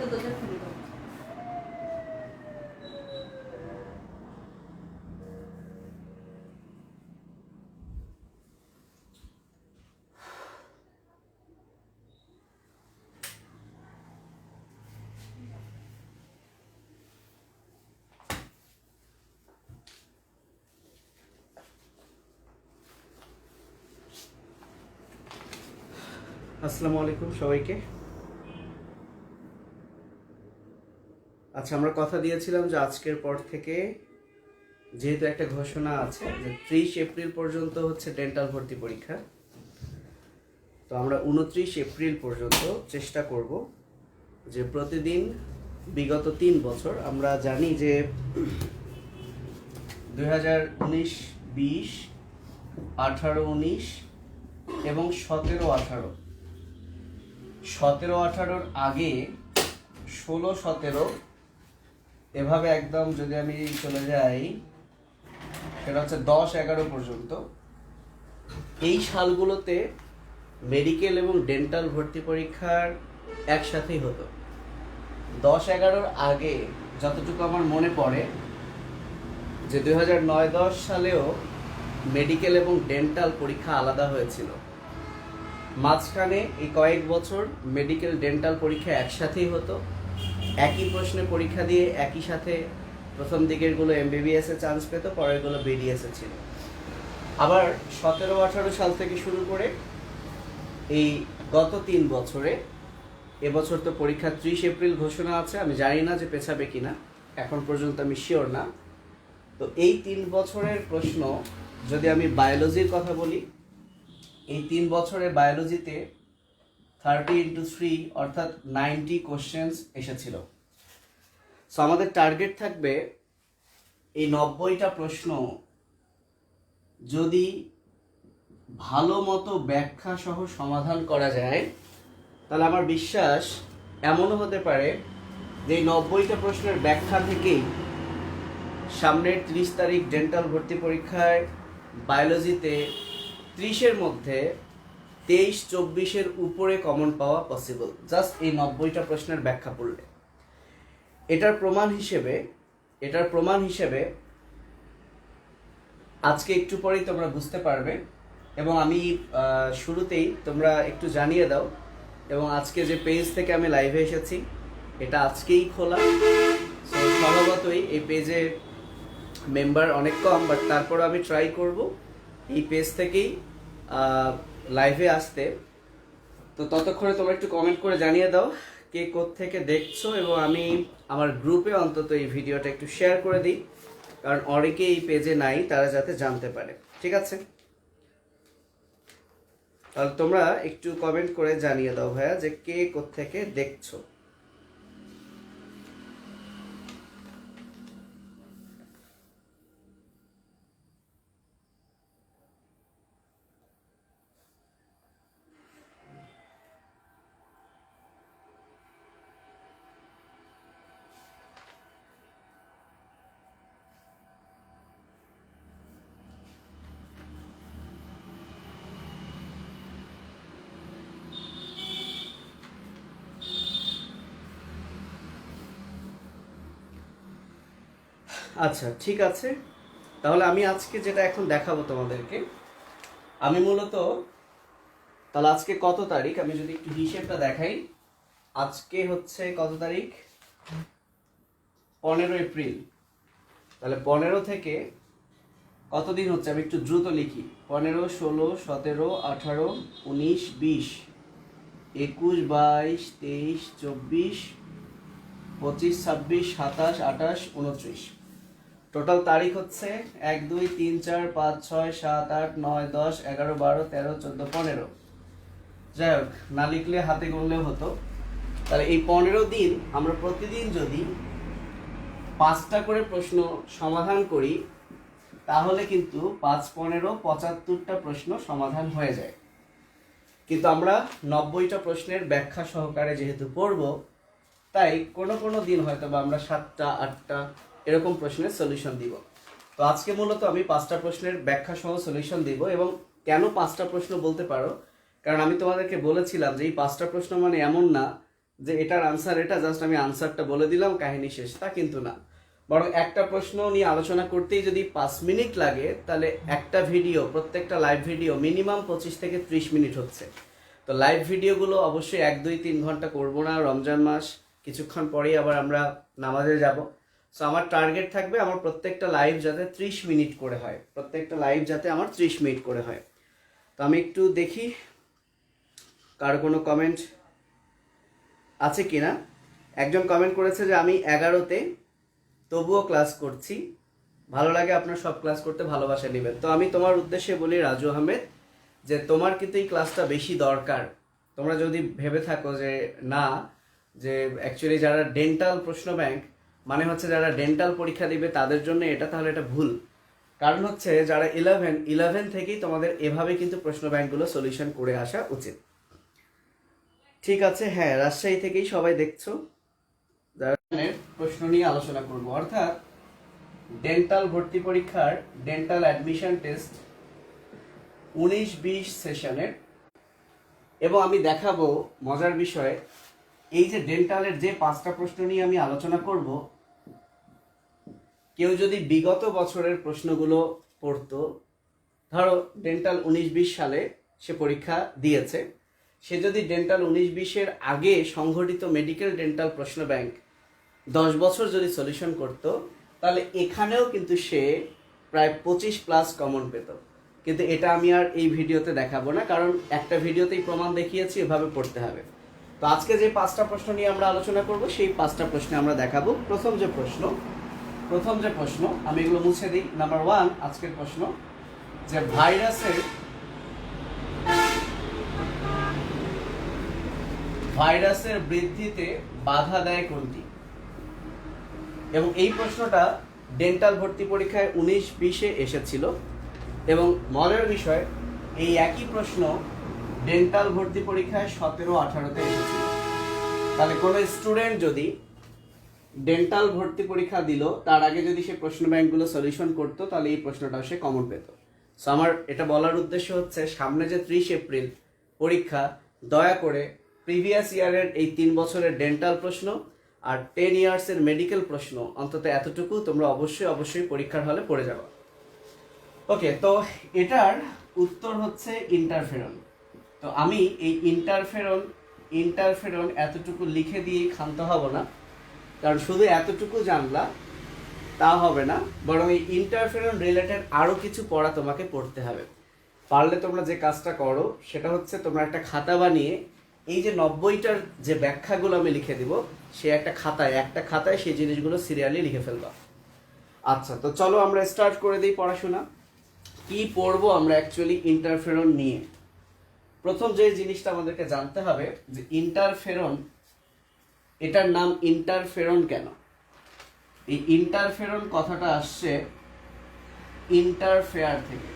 আসসালামু আলাইকুম সবাইকে। আচ্ছা, আমরা কথা দিয়েছিলাম যে আজকের পর থেকে যেহেতু একটা ঘোষণা আছে যে 30 এপ্রিল পর্যন্ত হচ্ছে ডেন্টাল ভর্তি পরীক্ষা, তো আমরা 29 এপ্রিল পর্যন্ত চেষ্টা করব যে প্রতিদিন বিগত 3 বছর আমরা জানি যে 2019, 20, 18, 19 এবং 17, 18 17-18 আগে 16-17 এভাবে একদম যদি আমি চলে যাই সেটা হচ্ছে 10-11 পর্যন্ত, এই সালগুলোতে মেডিকেল এবং ডেন্টাল ভর্তি পরীক্ষার একসাথেই হতো। 10-11 আগে যতটুকু আমার মনে পড়ে যে 2009-10 সালেও মেডিকেল এবং ডেন্টাল পরীক্ষা আলাদা হয়েছিল। মাঝখানে এই কয়েক বছর মেডিকেল ডেন্টাল পরীক্ষা একসাথেই হতো, একই প্রশ্নে পরীক্ষা দিয়ে একই সাথে প্রথম দিকেরগুলো MBBS এ চান্স পেত, পরেরগুলো BDS এ ছিল। আবার 17-18 সাল থেকে শুরু করে এই গত 3 বছরে, এবছর তো পরীক্ষা 30 এপ্রিল ঘোষণা আছে, আমি জানি না যে পেছাবে কিনা, এখন পর্যন্ত আমি শিওর না। তো এই 3 বছরের প্রশ্ন যদি আমি বায়োলজির কথা বলি, এই 3 বছরে বায়োলজিতে 30x3 অর্থাৎ 90 কোশ্চেন্স এসেছিল। সো আমাদের টার্গেট থাকবে এই 90টা প্রশ্ন যদি ভালো মতো ব্যাখ্যা সহ সমাধান করা যায়, তাহলে আমার বিশ্বাস এমনও হতে পারে যে এই 90টা প্রশ্নের ব্যাখ্যা থেকেই সামনের 30 তারিখ ডেন্টাল ভর্তি পরীক্ষায় বায়োলজিতে 30-এর মধ্যে 23-24-এর উপরে কমন পাওয়া পসিবল, জাস্ট এই 90টা প্রশ্নের ব্যাখ্যা পড়লে। এটার প্রমাণ হিসেবে আজকে একটু পরেই তোমরা বুঝতে পারবে, এবং আমি শুরুতেই তোমরা একটু জানিয়ে দাও, এবং আজকে যে পেজ থেকে আমি লাইভে এসেছি এটা আজকেই খোলা। সো স্বভাবতই এই পেজে মেম্বার অনেক কম, বাট তারপর আমি ট্রাই করব এই পেজ থেকেই লাইভে আসতে। তো ততক্ষণে তোমরা একটু কমেন্ট করে জানিয়ে দাও কে কোত্থেকে দেখছো, এবং আমি আমার গ্রুপে অন্তত এই ভিডিওটা একটু শেয়ার করে দিই, কারণ অনেকে এই পেজে নাই, তারা যাতে জানতে পারে। ঠিক আছে, তাহলে তোমরা একটু কমেন্ট করে জানিয়ে দাও ভাইয়া যে কে কোত্থেকে দেখছো। আচ্ছা, ঠিক আছে, তাহলে আমি আজকে যেটা এখন দেখাবো তোমাদেরকে, আমি মূলত, তাহলে আজকে কত তারিখ আমি যদি একটু হিসেবটা দেখাই। আজকে হচ্ছে কত তারিখ? 15 এপ্রিল। তাহলে 15 থেকে কতদিন হচ্ছে, আমি একটু দ্রুত লিখি। 15, 16, 17, 18, 19, 20, 21, 22, 23, 24, 25, 26, 27, 28, 29। টোটাল তারিখ হচ্ছে 1, 2, 3, 4, 5, 6, 7, 8, 9, 10, 11, 12, 13, 14, 15। যাই হোক, না লিখলে হাতে গুনলেও হতো। তাহলে এই 15 দিন আমরা প্রতিদিন যদি 5টা করে প্রশ্ন সমাধান করি, তাহলে কিন্তু 5, 15, 75টা প্রশ্ন সমাধান হয়ে যায়। কিন্তু আমরা 90টা প্রশ্নের ব্যাখ্যা সহকারে যেহেতু পড়ব, তাই কোনো দিন হয়তো বা আমরা 7টা 8টা এরকম প্রশ্নের সলিউশন দিব। তো আজকে মূলত আমি 5টা প্রশ্নের ব্যাখ্যা সহ সলিউশন দিব। এবং কেন 5টা প্রশ্ন বলতে পারো, কারণ আমি তোমাদেরকে বলেছিলাম যে এই 5টা প্রশ্ন মানে এমন না যে এটার আনসার এটা, জাস্ট আমি আনসারটা বলে দিলাম, কাহিনী শেষ, তা কিন্তু না। বরং একটা প্রশ্ন নিয়ে আলোচনা করতেই যদি 5 মিনিট লাগে, তাহলে একটা ভিডিও, প্রত্যেকটা লাইভ ভিডিও মিনিমাম 25 থেকে 30 মিনিট হচ্ছে। তো লাইভ ভিডিওগুলো অবশ্যই 1 2 3 ঘন্টা করবো না। রমজান মাস, কিছুক্ষণ পরেই আবার আমরা নামাজে যাব। সো আমার টার্গেট থাকবে আমার প্রত্যেকটা লাইভ যাতে 30 মিনিট করে হয়, প্রত্যেকটা লাইভ যাতে আমার 30 মিনিট করে হয়। তো আমি একটু দেখি কার কোনো কমেন্ট আছে কিনা। একজন কমেন্ট করেছে যে আমি 11তে তবুও ক্লাস করছি, ভালো লাগে আপনার সব ক্লাস করতে, ভালোবাসা নেবেন। তো আমি তোমার উদ্দেশ্যে বলি রাজু আহমেদ, যে তোমার কিন্তু এই ক্লাসটা বেশি দরকার। তোমরা যদি ভেবে থাকো যে না, যে অ্যাকচুয়ালি যারা ডেন্টাল প্রশ্ন ব্যাংক মানে হচ্ছে যারা ডেন্টাল পরীক্ষা দিবে তাদের জন্য এটা, তাহলে এটা ভুল। কারণ হচ্ছে যারা 11 থেকেই তোমাদের এভাবে কিন্তু প্রশ্ন ব্যাংকগুলো সলিউশন করে আসা উচিত। ঠিক আছে, হ্যাঁ, রাজশাহী থেকেই সবাই দেখছো। প্রশ্ন নিয়ে আলোচনা করব, অর্থাৎ ডেন্টাল ভর্তি পরীক্ষার ডেন্টাল অ্যাডমিশন টেস্ট 19-20 সেশনের। এবং আমি দেখাবো মজার বিষয়, এই যে ডেন্টালের যে 5টা প্রশ্ন নিয়ে আমি আলোচনা করব, কেউ যদি বিগত বছরের প্রশ্নগুলো পড়তো, ধরো ডেন্টাল 19-20 সালে সে পরীক্ষা দিয়েছে, সে যদি ডেন্টাল 19-20-এর আগে সংঘটিত মেডিকেল ডেন্টাল প্রশ্ন ব্যাংক 10 বছর যদি সলিউশন করতো, তাহলে এখানেও কিন্তু সে প্রায় 25+ কমন পেত। কিন্তু এটা আমি আর এই ভিডিওতে দেখাবো না, কারণ একটা ভিডিওতেই প্রমাণ দেখিয়েছি এভাবে পড়তে হবে। তো আজকে যে 5টা প্রশ্ন নিয়ে আমরা আলোচনা করব, সেই 5টা প্রশ্নে আমরা দেখাবো। প্রথম যে প্রশ্ন আমি এগুলো মুছে দিই। নাম্বার 1, আজকের প্রশ্ন, যে ভাইরাসের বৃদ্ধিতে বাধা দেয় কোনটি? এবং এই প্রশ্নটা ডেন্টাল ভর্তি পরীক্ষায় 19-20-এ এসেছিল। এবং মজার বিষয়, এই একই প্রশ্ন ডেন্টাল ভর্তি পরীক্ষায় 17-18-তে এসেছিল। তাহলে কোনো স্টুডেন্ট যদি ডেন্টাল ভর্তি পরীক্ষা দিল, তার আগে যদি সে প্রশ্ন ব্যাংকগুলো সলিউশন করতো, তাহলে এই প্রশ্নটা সে কমন পেত। সো আমার এটা বলার উদ্দেশ্য হচ্ছে, সামনে যে 30 এপ্রিল পরীক্ষা, দয়া করে প্রিভিয়াস ইয়ারের এই 3 বছরের ডেন্টাল প্রশ্ন আর 10 ইয়ার্সের মেডিকেল প্রশ্ন, অন্তত এতটুকু তোমরা অবশ্যই পরীক্ষার হলে পড়ে যাবে। ওকে, তো এটার উত্তর হচ্ছে ইন্টারফেরন। তো আমি এই ইন্টারফেরন এতটুকু লিখে দিয়েই ক্ষান্ত হব না, কারণ শুধু এতটুকু জানলা তা হবে না, বরং এই ইন্টারফেরন রিলেটেড আরও কিছু পড়া তোমাকে পড়তে হবে। পারলে তোমরা যে কাজটা করো সেটা হচ্ছে, তোমরা একটা খাতা বানিয়ে এই যে 90টার যে ব্যাখ্যাগুলো আমি লিখে দিব, সে একটা খাতায় সেই জিনিসগুলো সিরিয়ালি লিখে ফেলবা। আচ্ছা, তো চলো আমরা স্টার্ট করে দিই পড়াশোনা। কি পড়বো আমরা অ্যাকচুয়ালি ইন্টারফেরন নিয়ে? প্রথম যে জিনিসটা আমাদেরকে জানতে হবে, যে ইন্টারফেরন, এটার নাম ইন্টারফেরন কেন? এই ইন্টারফেরন কথাটা আসছে ইন্টারফেয়ার থেকে।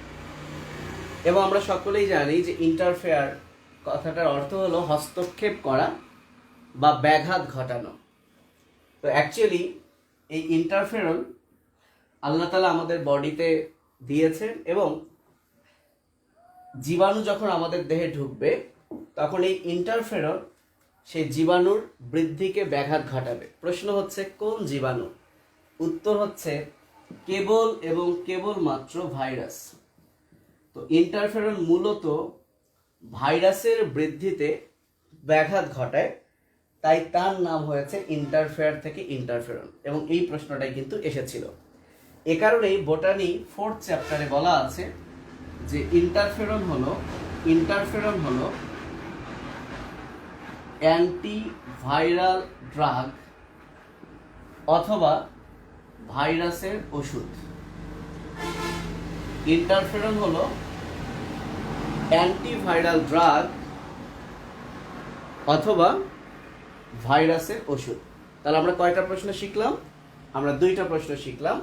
এবং আমরা সকলেই জানি যে ইন্টারফেয়ার কথাটার অর্থ হলো হস্তক্ষেপ করা বা ব্যাঘাত ঘটানো। তো অ্যাকচুয়ালি এই ইন্টারফেরন আল্লাহ তাআলা আমাদের বডিতে দিয়েছেন, এবং জীবাণু যখন আমাদের দেহে ঢুকবে, তখন এই ইন্টারফেরন সেই জীবাণুর বৃদ্ধিকে ব্যাঘাত ঘটাবে। প্রশ্ন হচ্ছে কোন জীবাণু? উত্তর হচ্ছে কেবলমাত্র ভাইরাস। তো ইন্টারফেরন মূলত ভাইরাসের বৃদ্ধিতে ব্যাঘাত ঘটায়, তাই তার নাম হয়েছে ইন্টারফেয়ার থেকে ইন্টারফেরন। এবং এই প্রশ্নটাই কিন্তু এসেছিল। এ কারণেই বোটানি 4th চ্যাপ্টারে বলা আছে যে ইন্টারফেরন হলো অ্যান্টিভাইরাল ড্রাগ অথবা ভাইরাসের ওষুধ। ইন্টারফেরন হলো অ্যান্টিভাইরাল ড্রাগ অথবা ভাইরাসের ওষুধ। তাহলে আমরা কয়টা প্রশ্ন শিখলাম? আমরা 2টা প্রশ্ন শিখলাম,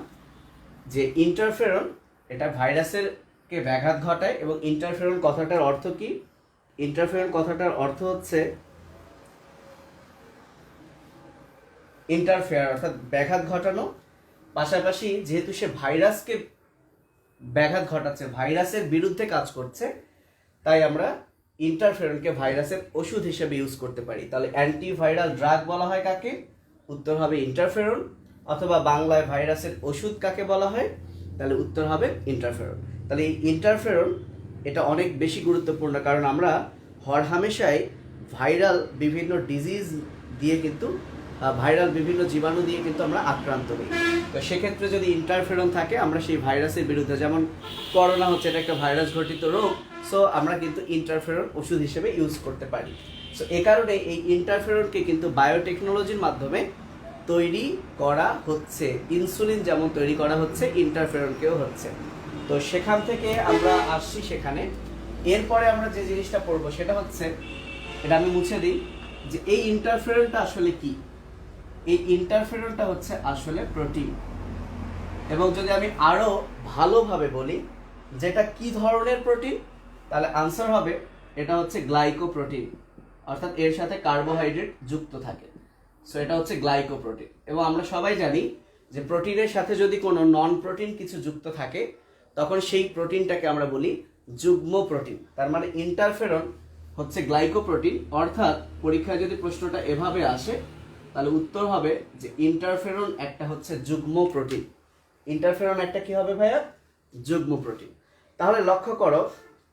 যে ইন্টারফেরন এটা ভাইরাসের কে ব্যাঘাত ঘটায়। এবং ইন্টারফেরন কথাটার অর্থ কি? ইন্টারফেরন কথাটার অর্থ হচ্ছে ইন্টারফেয়ার, অর্থাৎ ব্যাঘাত ঘটানো। পাশাপাশি যেহেতু সে ভাইরাসকে ব্যাঘাত ঘটাচ্ছে, ভাইরাসের বিরুদ্ধে কাজ করছে, তাই আমরা ইন্টারফেরনকে ভাইরাসের ওষুধ হিসেবে ইউজ করতে পারি। তাহলে অ্যান্টিভাইরাল ড্রাগ বলা হয় কাকে? উত্তর হবে ইন্টারফেরন। অথবা বাংলায় ভাইরাসের ওষুধ কাকে বলা হয়? তাহলে উত্তর হবে ইন্টারফেরন। তাহলে এই ইন্টারফেরন এটা অনেক বেশি গুরুত্বপূর্ণ, কারণ আমরা হরহামেশাই ভাইরাল বিভিন্ন ডিজিজ দিয়ে কিন্তু ভাইরাল বিভিন্ন জীবাণু দিয়ে কিন্তু আমরা আক্রান্ত হই। তো সেক্ষেত্রে যদি ইন্টারফেরন থাকে, আমরা সেই ভাইরাসের বিরুদ্ধে, যেমন করোনা হচ্ছে এটা একটা ভাইরাস ঘটিত রোগ, সো আমরা কিন্তু ইন্টারফেরন ওষুধ হিসেবে ইউজ করতে পারি। সো এ কারণে এই ইন্টারফেরনকে কিন্তু বায়োটেকনোলজির মাধ্যমে তৈরি করা হচ্ছে। ইনসুলিন যেমন তৈরি করা হচ্ছে, ইন্টারফেরনকেও হচ্ছে। তো সেখান থেকে আমরা আসছি সেখানে। এরপরে আমরা যে জিনিসটা পড়বো সেটা হচ্ছে, এটা আমি মুছে দিই, যে এই ইন্টারফেরনটা আসলে কি। এই ইন্টারফেরনটা হচ্ছে আসলে প্রোটিন। এবং যদি আমি আরো ভালোভাবে বলি যেটা কি ধরনের প্রোটিন, তাহলে আনসার হবে এটা হচ্ছে গ্লাইকোপ্রোটিন, অর্থাৎ এর সাথে কার্বোহাইড্রেট যুক্ত থাকে। সো এটা হচ্ছে গ্লাইকোপ্রোটিন। এবং আমরা সবাই জানি যে প্রোটিনের সাথে যদি কোনো নন প্রোটিন কিছু যুক্ত থাকে, তখন সেই প্রোটিনটাকে আমরা বলি যুগ্ম প্রোটিন। তার মানে ইন্টারফেরন হচ্ছে গ্লাইকোপ্রোটিন। অর্থাৎ পরীক্ষায় যদি প্রশ্নটা এভাবে আসে, তাহলে উত্তর হবে যে ইন্টারফেরন একটা হচ্ছে যুগ্ম প্রোটিন। ইন্টারফেরন একটা কি হবে ভাইয়া? যুগ্ম প্রোটিন। তাহলে লক্ষ্য করো,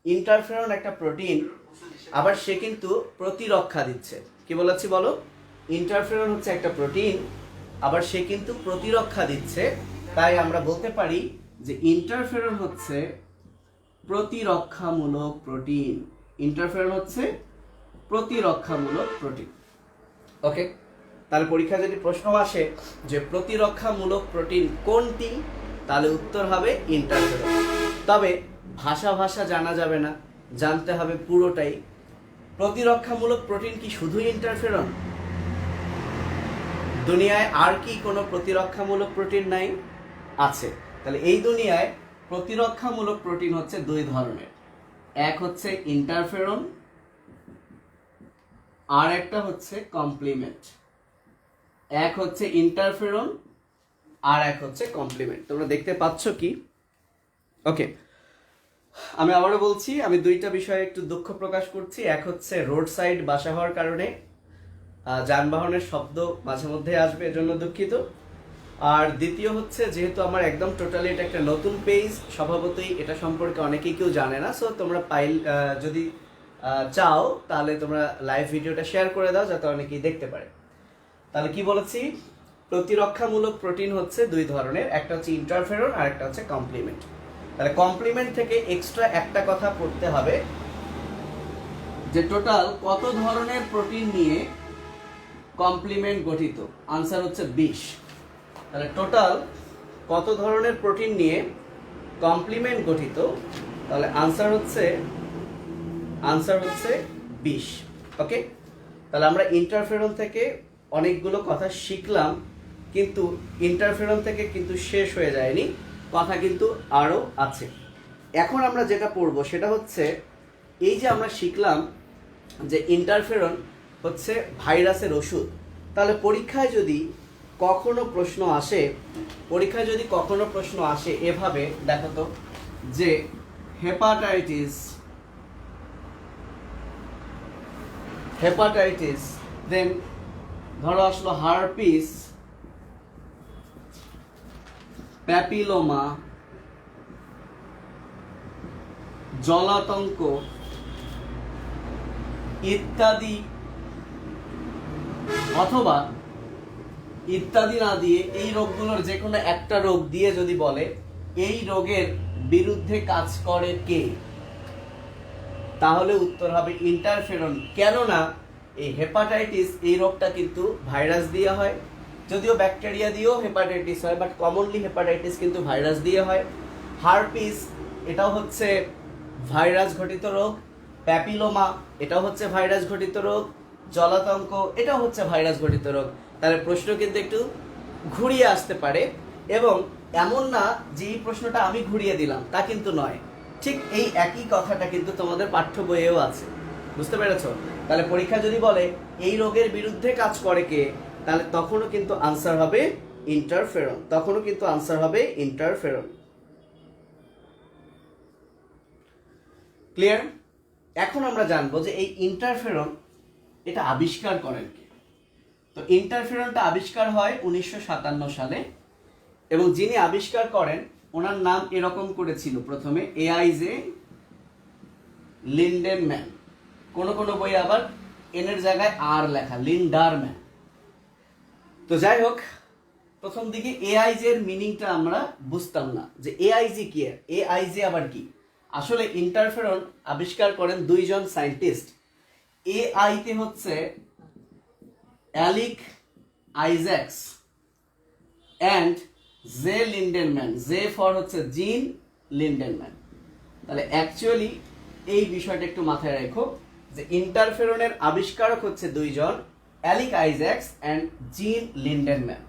ইন্টারফেরন একটা প্রোটিন, আবার সে কিন্তু প্রতিরক্ষা দিচ্ছে। কি বলেছি বলো? ইন্টারফেরন হচ্ছে একটা প্রোটিন, আবার সে কিন্তু প্রতিরক্ষা দিচ্ছে। তাই আমরা বলতে পারি যে ইন্টারফেরন হচ্ছে প্রতিরক্ষামূলক প্রোটিন। ইন্টারফেরন হচ্ছে প্রতিরক্ষামূলক প্রোটিন। ওকে, তাহলে পরীক্ষা যদি প্রশ্ন আসে যে প্রতিরক্ষামূলক প্রোটিন কোনটি, তাহলে উত্তর হবে ইন্টারফেরন। তবে ভাষা জানা যাবে না, জানতে হবে পুরোটাই। প্রতিরক্ষামূলক প্রোটিন কি শুধু ইন্টারফেরন? দুনিয়ায় আর কি কোনো প্রতিরক্ষামূলক প্রোটিন নাই? আছে। তাহলে এই দুনিয়ায় প্রতিরক্ষামূলক প্রোটিন হচ্ছে দুই ধরনের। এক হচ্ছে ইন্টারফেরন, আর একটা হচ্ছে কমপ্লিমেন্ট। এক হচ্ছে ইন্টারফেরন, আর এক হচ্ছে কমপ্লিমেন্ট। তোমরা দেখতে পাচ্ছ কি? ওকে, আমি আবারও বলছি, আমি দুইটা বিষয়ে একটু দুঃখ প্রকাশ করছি। এক হচ্ছে রোড সাইড বাসা হওয়ার কারণে যানবাহনের শব্দ মাঝে মধ্যে আসবে, এজন্য দুঃখিত। আর দ্বিতীয় হচ্ছে, যেহেতু আমার একদম টোটালি এটা একটা নতুন পেজ, স্বভাবতই এটা সম্পর্কে অনেকেই কেউ জানে না। সো তোমরা যদি চাও তাহলে তোমরা লাইভ ভিডিওটা শেয়ার করে দাও, যাতে অনেকেই দেখতে পারে। তাহলে কি বলেছি? প্রতিরক্ষামূলক প্রোটিন হচ্ছে দুই ধরনের, একটা হচ্ছে ইন্টারফেরন আর একটা হচ্ছে কমপ্লিমেন্ট। তাহলে কমপ্লিমেন্ট থেকে এক্সট্রা একটা কথা পড়তে হবে, যে টোটাল কত ধরনের প্রোটিন নিয়ে কমপ্লিমেন্ট গঠিত। আনসার হচ্ছে 20। তাহলে টোটাল কত ধরনের প্রোটিন নিয়ে কমপ্লিমেন্ট গঠিত, তাহলে আনসার হচ্ছে 20। ওকে, তাহলে আমরা ইন্টারফেরন থেকে অনেকগুলো কথা শিখলাম, কিন্তু ইন্টারফেরন থেকে কিন্তু শেষ হয়ে যায়নি, কথা কিন্তু আরও আছে। এখন আমরা যেটা পড়বো সেটা হচ্ছে, এই যে আমরা শিখলাম যে ইন্টারফেরন হচ্ছে ভাইরাসের ওষুধ। তাহলে পরীক্ষায় যদি কখনো প্রশ্ন আসে এভাবে, দেখো তো, যে হেপাটাইটিস, দেন ধরো আসলো হারপিস, প্যাপিলোমা, জলাতঙ্ক ইত্যাদি, অথবা ইত্যাদি না দিয়ে এই রোগগুলোর যে কোনো একটা রোগ দিয়ে যদি বলে এই রোগের বিরুদ্ধে কাজ করে কে, তাহলে উত্তর হবে ইন্টারফেরন। কেননা এই হেপাটাইটিস এই রোগটা কিন্তু ভাইরাস দিয়ে হয়, যদিও ব্যাকটেরিয়া দিয়েও হেপাটাইটিস হয়, বাট কমনলি হেপাটাইটিস কিন্তু ভাইরাস দিয়ে হয়। হারপিস এটাও হচ্ছে ভাইরাস ঘটিত রোগ, প্যাপিলোমা এটাও হচ্ছে ভাইরাস ঘটিত রোগ, জলাতঙ্ক এটাও হচ্ছে ভাইরাস ঘটিত রোগ। তাহলে প্রশ্ন কিন্তু একটু ঘুরিয়ে আসতে পারে, এবং এমন না যে এই প্রশ্নটা আমি ঘুরিয়ে দিলাম, তা কিন্তু নয়। ঠিক এই একই কথাটা কিন্তু তোমাদের পাঠ্য বইয়েও আছে, বুঝতে পেরেছো? তাহলে পরীক্ষা যদি বলে এই রোগের বিরুদ্ধে কাজ করে কে, তাহলে তখনও কিন্তু আনসার হবে ইন্টারফেরন। ক্লিয়ার? এখন আমরা জানবো যে এই ইন্টারফেরন এটা আবিষ্কার করেন কে। তো ইন্টারফেরনটা আবিষ্কার হয় 1957 সালে, এবং যিনি আবিষ্কার করেন ওনার নাম এরকম করেছিল প্রথমে এআইজে লিন্ডেনম্যান, কোন কোন বই আবার এনের জায়গায় আর লেখা লিন্ডারম্যান। তো যাই হোক, প্রথম দিকে এআইজে এর মিনিংটা আমরা বুঝতাম না যে এআইজি কি, এআইজি আবার কি। আসলে ইন্টারফেরন আবিষ্কার করেন দুইজন সায়েন্টিস্ট। এআইতে হচ্ছে Alick Isaacs and J Lindenmann, J for হচ্ছে জিন লিন্ডেনম্যান। তাহলে অ্যাকচুয়ালি এই বিষয়টা একটু মাথায় রাখো যে ইন্টারফেরনের আবিষ্কারক হচ্ছে দুইজন, অ্যালিক আইজ্যাকস অ্যান্ড জিন লিন্ডেনম্যান।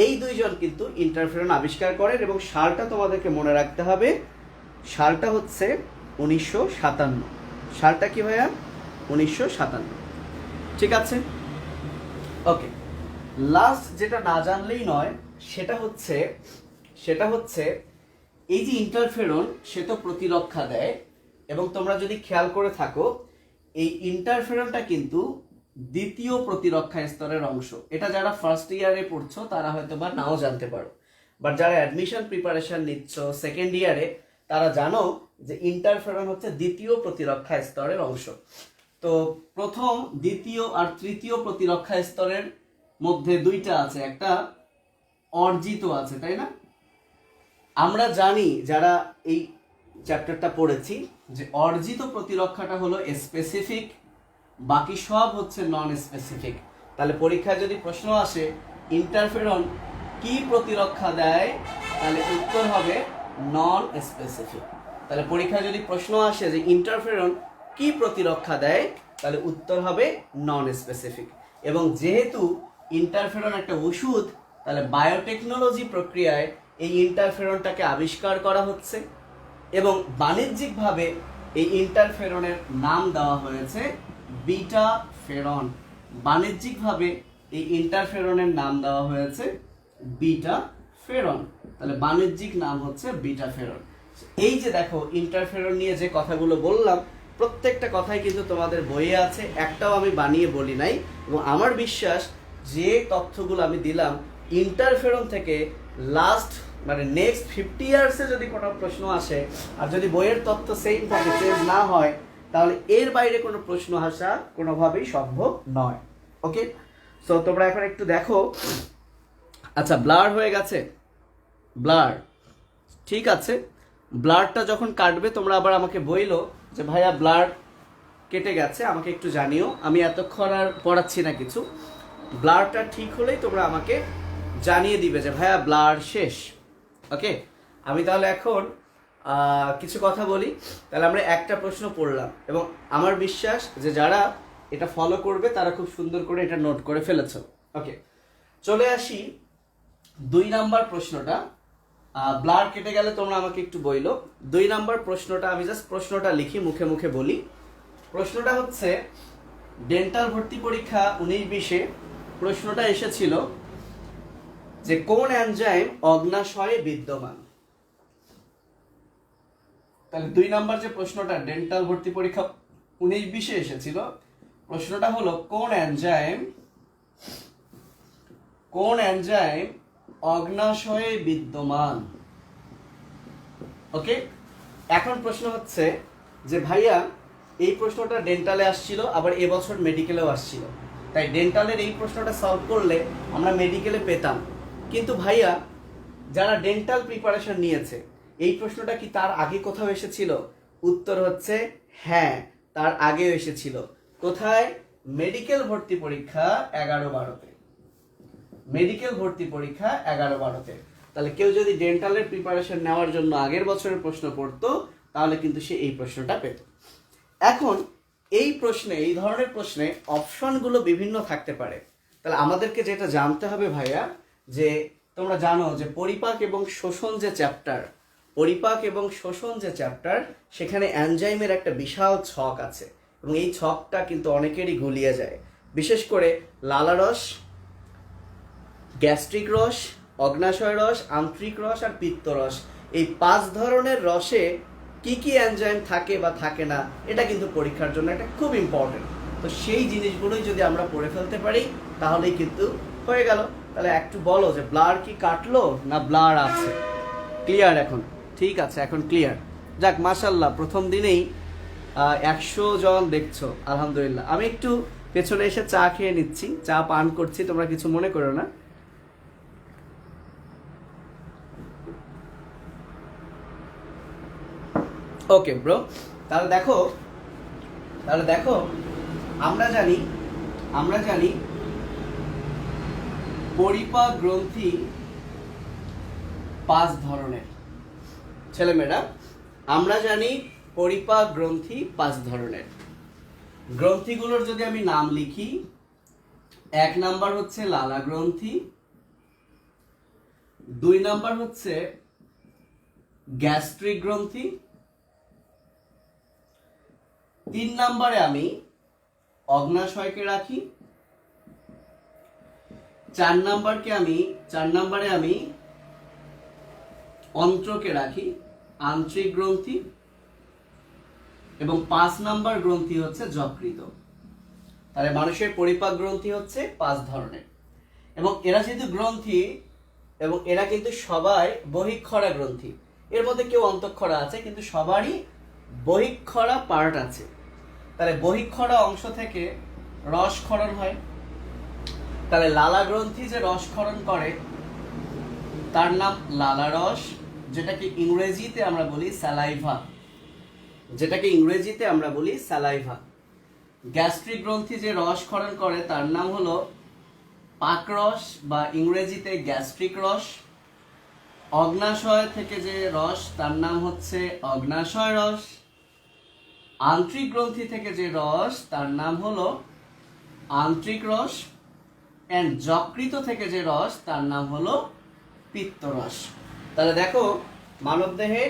এই দুইজন কিন্তু ইন্টারফেরন আবিষ্কার করেন, এবং সালটা তোমাদেরকে মনে রাখতে হবে, সালটা হচ্ছে 1957। সালটা কি ভাইয়া? 1957। ঠিক আছে, ওকে। লাস্ট যেটা না জানলেই নয়, সেটা হচ্ছে এই যে ইন্টারফেরন, সে তো প্রতিরক্ষা দেয়, এবং তোমরা যদি খেয়াল করে থাকো এই ইন্টারফেরনটা কিন্তু দ্বিতীয় প্রতিরক্ষা স্তরের অংশ। এটা যারা ফার্স্ট ইয়ারে পড়ছো তারা হয়তো বা নাও জানতে পারো, বাট যারা অ্যাডমিশন প্রিপারেশন নিচ্ছ সেকেন্ড ইয়ারে তারা জানো যে ইন্টারফেরন হচ্ছে দ্বিতীয় প্রতিরক্ষা স্তরের অংশ। তো প্রথম, দ্বিতীয় আর তৃতীয় প্রতিরক্ষা স্তরের মধ্যে দুইটা আছে, একটা অর্জিত আছে, তাই না? আমরা জানি যারা এই চ্যাপ্টারটা পড়েছি যে অর্জিত প্রতিরক্ষাটা হলো স্পেসিফিক, বাকি সব হচ্ছে নন স্পেসিফিক। তাহলে পরীক্ষায় যদি প্রশ্ন আসে ইন্টারফেরন কি প্রতিরক্ষা দেয়, তাহলে উত্তর হবে নন স্পেসিফিক। তাহলে পরীক্ষায় যদি প্রশ্ন আসে যে ইন্টারফেরন কি প্রতিরক্ষা দেয়, তাহলে উত্তর হবে নন স্পেসিফিক। এবং যেহেতু ইন্টারফেরন একটা ওষুধ, তাহলে বায়োটেকনোলজি প্রক্রিয়ায় এই ইন্টারফেরনটাকে আবিষ্কার করা হচ্ছে, এবং বাণিজ্যিকভাবে এই ইন্টারফেরনের নাম দেওয়া হয়েছে বিটা ফেরন। বাণিজ্যিকভাবে এই ইন্টারফেরনের নাম দেওয়া হয়েছে বিটা ফেরন। তাহলে বাণিজ্যিক নাম হচ্ছে বিটা ফেরন। এই যে দেখো ইন্টারফেরন নিয়ে যে কথাগুলো বললাম, প্রত্যেকটা কথাই কিন্তু তোমাদের বইয়ে আছে, একটাও আমি বানিয়ে বলি নাই। এবং আমার বিশ্বাস যে তথ্যগুলো আমি দিলাম, ইন্টারফেরন থেকে লাস্ট মানে নেক্সট 50 ইয়ার্সে যদি কোনো প্রশ্ন আসে, আর যদি বইয়ের তথ্য সেম থাকে, চেঞ্জ না হয়, তাহলে এর বাইরে কোনো প্রশ্ন আসা কোনোভাবেই সম্ভব নয়। ওকে, সো তোমরা এখন একটু দেখো। আচ্ছা, ব্লার হয়ে গেছে, ব্লার, ঠিক আছে। ব্লারটা যখন কাটবে তোমরা আবার আমাকে বইলো যে ভাইয়া ব্লার কেটে গেছে, আমাকে একটু জানিও। আমি এতক্ষণ আর পড়াচ্ছি না কিছু, ব্লারটা ঠিক হলেই তোমরা আমাকে জানিয়ে দিবে যে ভাইয়া ব্লার শেষ। ওকে, আমি তাহলে এখন কিছু কথা বলি। তাহলে আমরা একটা প্রশ্ন পড়লাম, এবং আমার বিশ্বাস যে যারা এটা ফলো করবে তারা খুব সুন্দর করে এটা নোট করে ফেলেছ। ওকে, চলে আসি 2 নাম্বার প্রশ্নটা। ব্লার কেটে গেলে তোমরা আমাকে একটু বইলো। 2 নাম্বার প্রশ্নটা আমি জাস্ট প্রশ্নটা লিখি, মুখে মুখে বলি। প্রশ্নটা হচ্ছে ডেন্টাল ভর্তি পরীক্ষা 19-20-এ প্রশ্নটা এসেছিল যে কোন এনজাইম অগ্নাশয়ে বিদ্যমান। তাহলে 2 নাম্বার যে প্রশ্নটা ডেন্টাল ভর্তি পরীক্ষা 19-20-এ এসেছিল, প্রশ্নটা হলো কোন এনজাইম অগ্নাশয়ে বিদ্যমান। ওকে, এখন প্রশ্ন হচ্ছে যে ভাইয়া এই প্রশ্নটা ডেন্টালে আসছিল, আবার এবছর মেডিকেলেও আসছিল, তাই ডেন্টালের এই প্রশ্নটা সলভ করলে আমরা মেডিকেলে পেতাম। কিন্তু ভাইয়া যারা ডেন্টাল প্রিপারেশন নিয়েছে, এই প্রশ্নটা কি তার আগে কোথাও এসেছিল? উত্তর হচ্ছে হ্যাঁ, তার আগেও এসেছিল। কোথায়? মেডিকেল ভর্তি পরীক্ষা 11-12-তে। মেডিকেল ভর্তি পরীক্ষা 11-12-তে। তাহলে কেউ যদি ডেন্টালের প্রিপারেশন নেওয়ার জন্য আগের বছরের প্রশ্ন পড়তো, তাহলে কিন্তু সে এই প্রশ্নটা পেত। এখন এই প্রশ্নে, এই ধরনের প্রশ্নে অপশনগুলো বিভিন্ন থাকতে পারে। তাহলে আমাদেরকে যেটা জানতে হবে ভাইয়া, যে তোমরা জানো যে পরিপাক এবং শোষণ যে চ্যাপ্টার, সেখানে এনজাইমের একটা বিশাল ছক আছে, এবং এই ছকটা কিন্তু অনেকেরই গুলিয়ে যায়। বিশেষ করে লালারস, গ্যাস্ট্রিক রস, অগ্নাশয় রস, আন্ত্রিক রস আর পিত্তরস, এই 5 ধরনের রসে কি কি এনজাইম থাকে বা থাকে না, এটা কিন্তু পরীক্ষার জন্য এটা খুব ইম্পর্টেন্ট। তো সেই জিনিসগুলোই যদি আমরা পড়ে ফেলতে পারি তাহলেই কিন্তু হয়ে গেল। তাহলে একটু বলো যে ব্লার কি কাটলো না ব্লার আছে? ক্লিয়ার এখন? ঠিক আছে, এখন ক্লিয়ার। যাক, মাশাল্লাহ, প্রথম দিনেই 100 জন দেখছো, আলহামদুলিল্লাহ। আমি একটু পেছনে এসে চা খেয়ে নিচ্ছি, চা পান করছি, তোমরা কিছু মনে করো না। ওকে ব্রো, তাহলে দেখো আমরা জানি পরিপাক গ্রন্থি 5 ধরনের। ছেলেমেয়েরা, আমরা জানি পরিপাক গ্রন্থি 5 ধরনের। গ্রন্থিগুলোর যদি আমি নাম লিখি, 1 নাম্বার হচ্ছে লালা গ্রন্থি, 2 নাম্বার হচ্ছে গ্যাস্ট্রিক গ্রন্থি, 3 নাম্বারে আমি অগ্নাশয়কে রাখি, 4 নাম্বারে আমি অন্ত্রকে রাখি, আন্ত্রিক গ্রন্থি, এবং 5 নাম্বার গ্রন্থি হচ্ছে যকৃত। তাহলে মানুষের পরিপাক গ্রন্থি হচ্ছে 5 ধরনের, এবং এরা যেহেতু গ্রন্থি এবং এরা কিন্তু সবাই বহিঃক্ষরা গ্রন্থি। এর মধ্যে কেউ অন্তঃক্ষরা আছে, কিন্তু সবারই বহিঃক্ষরা পার্ট আছে। তাহলে বহিঃক্ষরা অংশ থেকে রস ক্ষরণ হয়। তাহলে লালা গ্রন্থি যে রস ক্ষরণ করে তার নাম লালা রস, যেটাকে ইংরেজিতে আমরা বলি স্যালাইভা। গ্যাস্ট্রিক গ্রন্থি যে রস ক্ষরণ করে তার নাম হলো পাকরস বা ইংরেজিতে গ্যাস্ট্রিক রস। অগ্নাশয় থেকে যে রস তার নাম হচ্ছে অগ্নাশয় রস। আন্ত্রিক গ্রন্থি থেকে যে রস তার নাম হলো আন্ত্রিক রস। এন্ড যকৃত থেকে যে রস তার নাম হলো পিত্তরস। তাহলে দেখো, মানবদেহে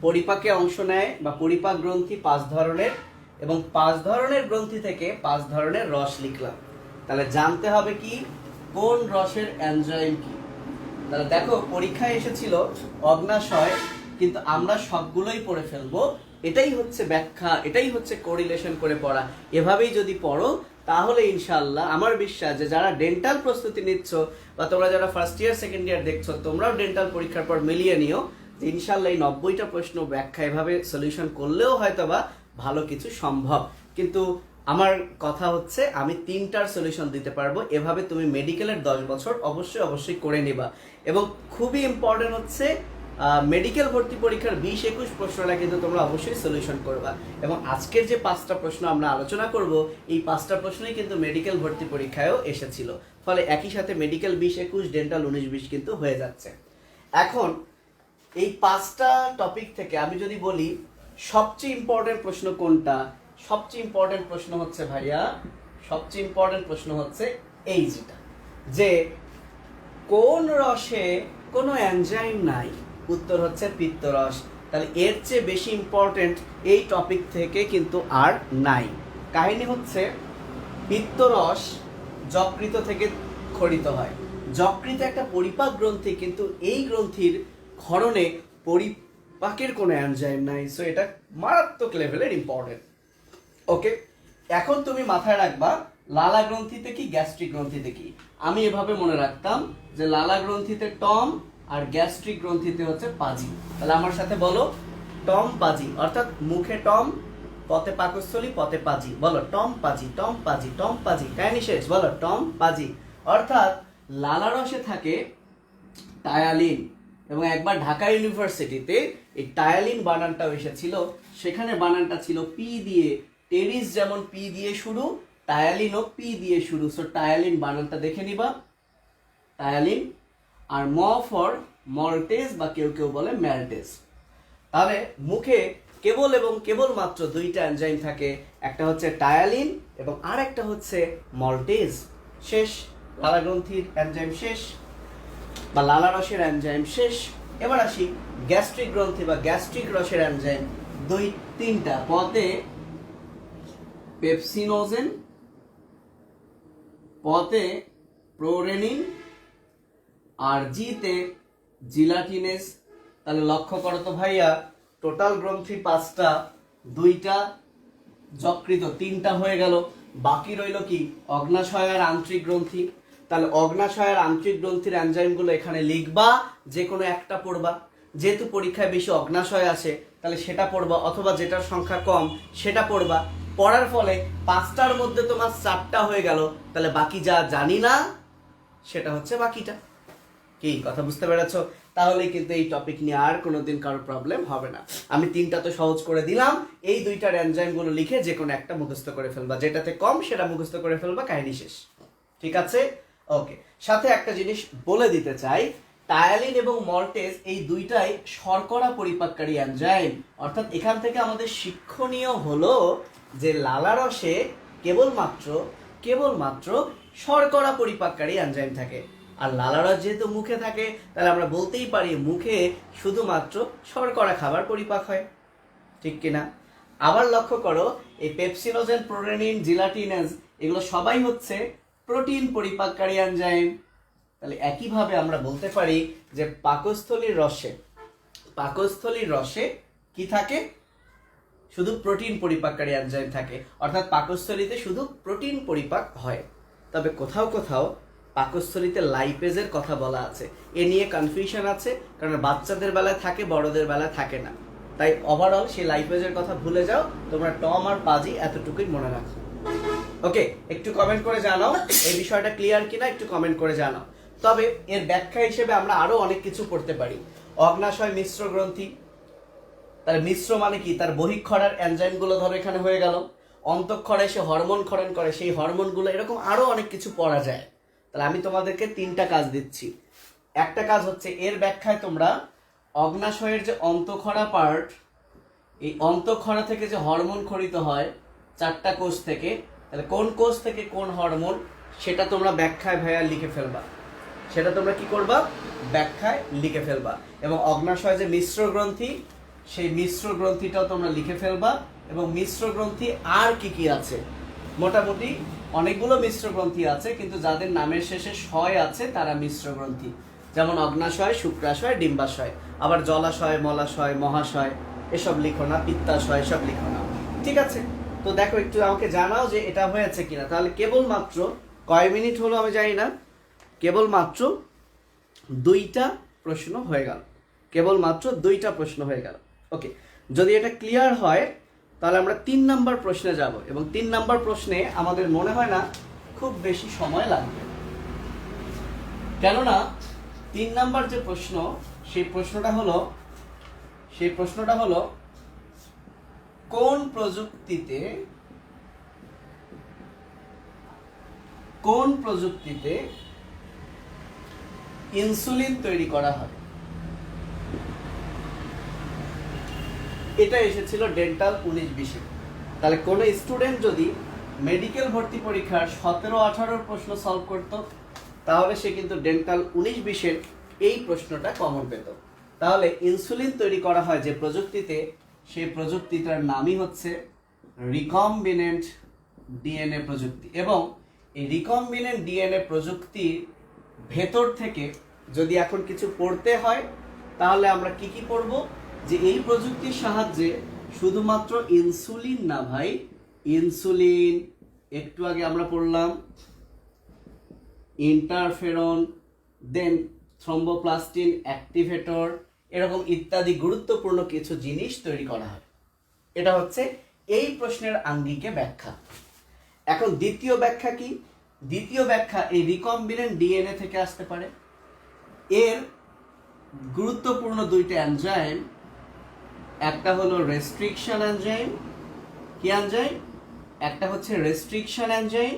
পরিপাকে অংশ নেয় বা পরিপাক গ্রন্থি 5 ধরনের, এবং 5 ধরনের গ্রন্থি থেকে 5 ধরনের রস লিখলাম। তাহলে জানতে হবে কি কোন রসের এনজাইম কি। তাহলে দেখো, পরীক্ষায় এসেছিল অগ্নাশয়, কিন্তু আমরা সবগুলোই পড়ে ফেলবো। এটাই হচ্ছে ব্যাখ্যা, এটাই হচ্ছে কোরিলেশন করে পড়া। এভাবেই যদি পড়ো তাহলে ইনশাআল্লাহ আমার বিশ্বাস যে যারা ডেন্টাল প্রস্তুতি নিচ্ছ বা তোমরা যারা ফার্স্ট ইয়ার সেকেন্ড ইয়ার দেখছো, তোমরাও ডেন্টাল পরীক্ষার পর মিলিয়ে নিও যে ইনশাআল্লাহ এই 90টা প্রশ্ন ব্যাখ্যা এভাবে সলিউশন করলেও হয়তো বা ভালো কিছু সম্ভব। কিন্তু আমার কথা হচ্ছে আমি 3টার সলিউশন দিতে পারবো। এভাবে তুমি মেডিকেলের 10 বছর অবশ্যই করে নিবা। এবং খুবই ইম্পর্টেন্ট হচ্ছে মেডিকেল ভর্তি পরীক্ষার 20-21 প্রশ্নটা কিন্তু তোমরা অবশ্যই সলিউশন করবা। এবং আজকের যে 5টা প্রশ্ন আমরা আলোচনা করব, এই 5টা প্রশ্নই কিন্তু মেডিকেল ভর্তি পরীক্ষায়ও এসেছিল। ফলে একই সাথে মেডিকেল 20-21, ডেন্টাল 19-20 কিন্তু হয়ে যাচ্ছে। এখন এই 5টা টপিক থেকে আমি যদি বলি সবচেয়ে ইম্পর্টেন্ট প্রশ্ন কোনটা, সবচেয়ে ইম্পর্টেন্ট প্রশ্ন হচ্ছে ভাইয়া, সবচেয়ে ইম্পর্টেন্ট প্রশ্ন হচ্ছে এই যেটা, যে কোন রসে কোনো এনজাইম নাই? উত্তর হচ্ছে পিত্তরস। তাহলে এর চেয়ে বেশি ইম্পর্টেন্ট এই টপিক থেকে কিন্তু আর নাই। কাহিনী হচ্ছে পিত্তরস যকৃত থেকে ক্ষরিত হয়। যকৃত একটা পরিপাক গ্রন্থি, কিন্তু এই গ্রন্থির ক্ষরণে পরিপাকের কোনো এনজাইম নাই। সো এটা মারাত্মক লেভেলের ইম্পর্টেন্ট। ওকে, এখন তুমি মাথায় রাখবা লালা গ্রন্থিতে কি গ্যাস্ট্রিক গ্রন্থিতে কি। আমি এভাবে মনে রাখতাম যে লালা গ্রন্থিতে টম আর গ্যাস্ট্রিক গ্রন্থিতে হচ্ছে পাজি। তাহলে আমার সাথে বলো টম পাজি, অর্থাৎ মুখে টম, পথে পাকস্থলী, পথে পাজি। বলো টম পাজি, টম পাজি, টম পাজি। কাহিনী শেষ, বলো টম পাজি। অর্থাৎ লালা রসে থাকে টায়ালিন, এবং একবার ঢাকা ইউনিভার্সিটিতে এই টায়ালিন বানানটাও এসেছিল। সেখানে বানানটা ছিল পি দিয়ে, টেরিস যেমন পি দিয়ে শুরু, টায়ালিনও পি দিয়ে শুরু। সো টায়ালিন বানানটা দেখে নিবা, টায়ালিন। আর ম ফর মল্টেজ বা কেউ কেউ বলে ম্যালটেজ। তাহলে মুখে কেবল এবং কেবলমাত্র 2টা এনজাইম থাকে, একটা হচ্ছে টায়ালিন এবং আর একটা হচ্ছে মল্টেজ। শেষ, লালা গ্রন্থির এনজাইম শেষ বা লালা রসের এনজাইম শেষ। এবার আসি গ্যাস্ট্রিক গ্রন্থি বা গ্যাস্ট্রিক রসের এনজাইম 2-3টা। পথে পেপসিনোজেন, পথে প্রোরেনিন, আর জিতে জিলাটিনেস। তাহলে লক্ষ্য করো তো ভাইয়া, টোটাল গ্রন্থি 5টা, 2টা যকৃত, 3টা হয়ে গেল। বাকি রইল কি? অগ্নাশয় আর আন্তরিক গ্রন্থি। তাহলে অগ্নাশয় আর আন্তরিক গ্রন্থির এনজাইমগুলো এখানে লিখবা, যে কোনো একটা পড়বা। যেহেতু পরীক্ষায় বেশি অগ্নাশয় আসে তাহলে সেটা পড়বা, অথবা যেটার সংখ্যা কম সেটা পড়বা। পড়ার ফলে 5টার মধ্যে তোমার 4টা হয়ে গেল, তাহলে বাকি যা জানি না সেটা হচ্ছে বাকিটা। কি কথা বুঝতে পেরেছো? তাহলে কিন্তু এই টপিক নিয়ে আর কোনোদিন কারো প্রবলেম হবে না। আমি 3টা তো সহজ করে দিলাম, এই 2টার এনজাইমগুলো লিখে যে কোনো একটা মুখস্থ করে ফেলবা, যেটাতে কম সেটা মুখস্থ করে ফেলবা, কাহিনী শেষ। ঠিক আছে? ওকে। সাথে একটা জিনিস বলে দিতে চাই, টায়ালিন এবং মল্টেজ এই দুইটাই শর্করা পরিপাককারী এনজাইম। অর্থাৎ এখান থেকে আমাদের শিক্ষণীয় হলো যে লালারসে কেবলমাত্র শর্করা পরিপাককারী এনজাইম থাকে। আর লালারস যেহেতু মুখে থাকে, তাহলে আমরা বলতেই পারি মুখে শুধুমাত্র শর্করা খাবার পরিপাক হয়। ঠিক কিনা? আবার লক্ষ্য করো, এই পেপসিনোজেন, প্রোরেনিন, জিলাটিনেজ এগুলো সবাই হচ্ছে প্রোটিন পরিপাককারী এনজাইম। তাহলে একইভাবে আমরা বলতে পারি যে পাকস্থলীর রসে কি থাকে? শুধু প্রোটিন পরিপাককারী এনজাইম থাকে। অর্থাৎ পাকস্থলীতে শুধু প্রোটিন পরিপাক হয়। তবে কোথাও কোথাও পাকস্থলীতে লাইপেজের কথা বলা আছে, এ নিয়ে কনফিউশন আছে, কারণ বাচ্চাদের বেলায় থাকে, বড়দের বেলায় থাকে না। তাই ওভারঅল সেই লাইপেজের কথা ভুলে যাও, তোমরা টম আর পাজি এতটুকুই মনে রাখো। ওকে, একটু কমেন্ট করে জানাও এই বিষয়টা ক্লিয়ার কিনা, একটু কমেন্ট করে জানাও। তবে এর ব্যাখ্যা হিসেবে আমরা আরো অনেক কিছু পড়তে পারি। অগ্নাশয় মিশ্র গ্রন্থি, তার মিশ্র মানে কি? তার বহিঃক্ষরার এনজাইমগুলো ধরো এখানে হয়ে গেল। অন্তঃক্ষরায় সে হরমোন ক্ষরণ করে, সেই হরমোনগুলো, এরকম আরো অনেক কিছু পড়া যায়। তাহলে আমি তোমাদেরকে 3টা কাজ দিচ্ছি। একটা কাজ হচ্ছে এর ব্যাখ্যায় তোমরা অগ্নাশয়ের যে অন্তঃক্ষরা পার্ট, এই অন্তঃক্ষরা থেকে যে হরমোন ক্ষরিত হয় 4টা কোষ থেকে, তাহলে কোন কোষ থেকে কোন হরমোন সেটা তোমরা ব্যাখ্যায় ভাইয়া লিখে ফেলবা। সেটা তোমরা কি করবা? ব্যাখ্যায় লিখে ফেলবা। এবং অগ্নাশয় যে মিশ্র গ্রন্থি, সেই মিশ্র গ্রন্থিটাও তোমরা লিখে ফেলবা। এবং মিশ্র গ্রন্থি আর কি কি আছে? মোটামুটি অনেকগুলো মিশ্র গ্রন্থি আছে, কিন্তু যাদের নামের শেষে শয় আছে তারা মিশ্র গ্রন্থি। যেমন অগ্নাশয়, শুক্রাশয়, ডিম্বাশয়। আবার জলাশয়, মলাশয়, মহাশয় এসব লিখো না, পিত্তাশয় এসব লিখো না। ঠিক আছে? তো দেখো, একটু আমাকে জানাও যে এটা হয়েছে কিনা। তাহলে কেবলমাত্র কয় মিনিট হলো আমি জানি না, কেবলমাত্র 2টা প্রশ্ন হয়ে গেল। ওকে, যদি এটা ক্লিয়ার হয় তাহলে আমরা 3 নাম্বার প্রশ্নে যাব। এবং 3 নাম্বার প্রশ্নে আমাদের মনে হয় না খুব বেশি সময় লাগবে, কেননা 3 নাম্বার যে প্রশ্ন, সেই প্রশ্নটা হলো কোন প্রযুক্তিতে ইনসুলিন তৈরি করা হয়? এটা এসেছিল ডেন্টাল 19-20-এ। তাহলে কোন স্টুডেন্ট যদি মেডিকেল ভর্তি পরীক্ষার 17-18 প্রশ্ন সলভ করত, তাহলে সে কিন্তু ডেন্টাল 19-20-এর এই প্রশ্নটা কমন পেত। তাহলে ইনসুলিন তৈরি করা হয় যে প্রযুক্তিতে, সেই প্রযুক্তিটার নামই হচ্ছে রিকম্বিনেন্ট ডিএনএ প্রযুক্তি। এবং এই রিকম্বিনেন্ট ডিএনএ প্রযুক্তির ভেতর থেকে যদি এখন কিছু পড়তে হয়, তাহলে আমরা কি পড়ব? যে এই প্রযুক্তির সাহায্যে শুধুমাত্র ইনসুলিন না ভাই, ইনসুলিন, একটু আগে আমরা পড়লাম ইন্টারফেরন, দেন থ্রম্বোপ্লাস্টিন অ্যাক্টিভেটর, এরকম ইত্যাদি গুরুত্বপূর্ণ কিছু জিনিস তৈরি করা হয়। এটা হচ্ছে এই প্রশ্নের আঙ্গিকে ব্যাখ্যা। এখন দ্বিতীয় ব্যাখ্যা কি? দ্বিতীয় ব্যাখ্যা এই রিকম্বিনেন্ট ডিএনএ থেকে আসতে পারে। এর গুরুত্বপূর্ণ 2টা এনজাইম, একটা হলো রেস্ট্রিকশন এনজাইম। কি এনজাইম? একটা হচ্ছে রেস্ট্রিকশন এনজাইম,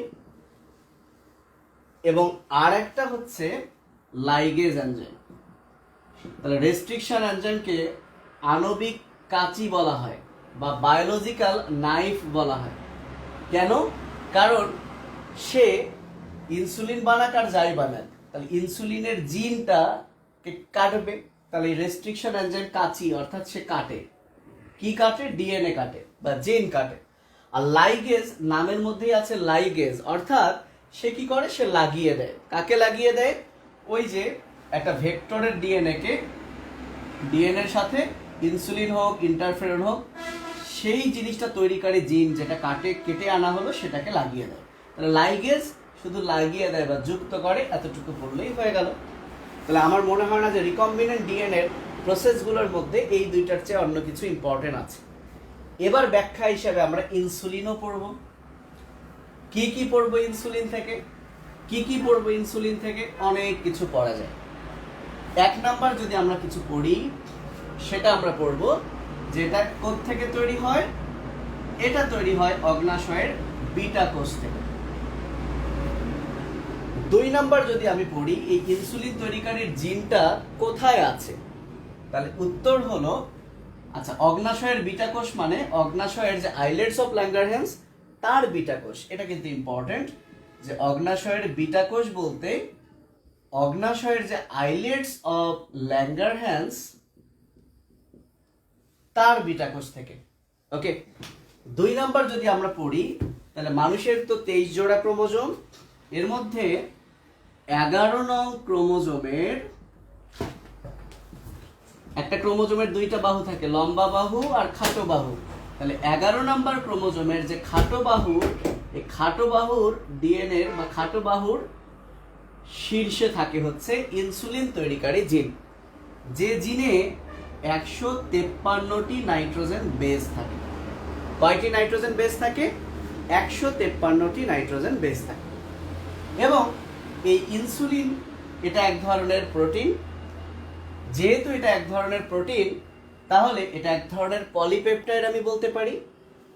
এবং আর একটা হচ্ছে লাইগেজ এনজাইম। তাহলে রেস্ট্রিকশন এনজাইমকে আণবিক কাঁচি বলা হয় বা বায়োলজিক্যাল নাইফ বলা হয়। কেন? কারণ সে ইনসুলিন বানাক আর যাই বানাক, তাহলে ইনসুলিনের জিনটাকে কাটবে। তাহলে রেস্ট্রিকশন এনজাইম কাঁচি, অর্থাৎ সে কাটে। কি কাটে? ডিএনএ কাটে বা জিন কাটে। আর লাইগেজ, নামের মধ্যেই আছে লাইগেজ, অর্থাৎ সে কি করে? সে লাগিয়ে দেয়। কাকে লাগিয়ে দেয়? ওই যে একটা ভেক্টরের ডিএনএর সাথে ইনসুলিন হোক ইন্টারফেরন হোক, সেই জিনিসটা তৈরিকারী জিন যেটা কেটে আনা হলো সেটাকে লাগিয়ে দেয়। তাহলে লাইগেজ শুধু লাগিয়ে দেয় বা যুক্ত করে, এতটুকু বললেই হয়ে গেল। তাহলে আমার মনে হয় না যে রিকম্বিনেন্ট ডিএনএ প্রসেসগুলোর মধ্যে এই দুইটার চেয়ে অন্য কিছু ইম্পর্টেন্ট আছে। এবার ব্যাখ্যা হিসাবে আমরা ইনসুলিনও পড়ব। কি কি পড়বো ইনসুলিন থেকে? ইনসুলিন থেকে অনেক কিছু পড়া যায়। 1 নাম্বার যদি আমরা কিছু পড়ি, সেটা আমরা পড়ব যেটা কোত্থেকে তৈরি হয়। এটা তৈরি হয় অগ্নাশয়ের বিটা কোষ থেকে। 2 নাম্বার যদি আমি পড়ি এই ইনসুলিন তৈরিকারীর জিনটা কোথায় আছে, তাহলে উত্তর হলো, আচ্ছা, অগ্নাশয়ের বিটা কোষ মানে অগ্নাশয়ের যে আইলেটস অফ ল্যাঙ্গারহ্যান্স তার বিটা কোষ। এটা কিন্তু ইম্পর্টেন্ট যে অগ্নাশয়ের বিটা কোষ বলতে অগ্নাশয়ের যে আইলেটস অফ ল্যাঙ্গারহ্যান্স তার বিটা কোষ থেকে। ওকে, 2 নাম্বার যদি আমরা পড়ি তাহলে মানুষের তো 23 জোড়া ক্রোমোজোম, এর মধ্যে 11 নং ক্রোমোজোমের একটা ক্রোমোজোমের 2টা বাহু থাকে, লম্বা বাহু আর খাটো বাহু। তাহলে 11 নাম্বার ক্রোমোজোমের যে খাটো বাহু, এই খাটো বাহুর ডিএনএ বা খাটো বাহুর শীর্ষে থাকে হচ্ছে ইনসুলিন তৈরিকারী জিন, যে জিনে 153টি নাইট্রোজেন বেস থাকে। কয়টি নাইট্রোজেন বেস থাকে? 153টি নাইট্রোজেন বেস থাকে। এবং এই ইনসুলিন এটা এক ধরনের প্রোটিন। যেহেতু এটা এক ধরনের প্রোটিন, তাহলে এটা এক ধরনের পলিপেপটাইড আমি বলতে পারি।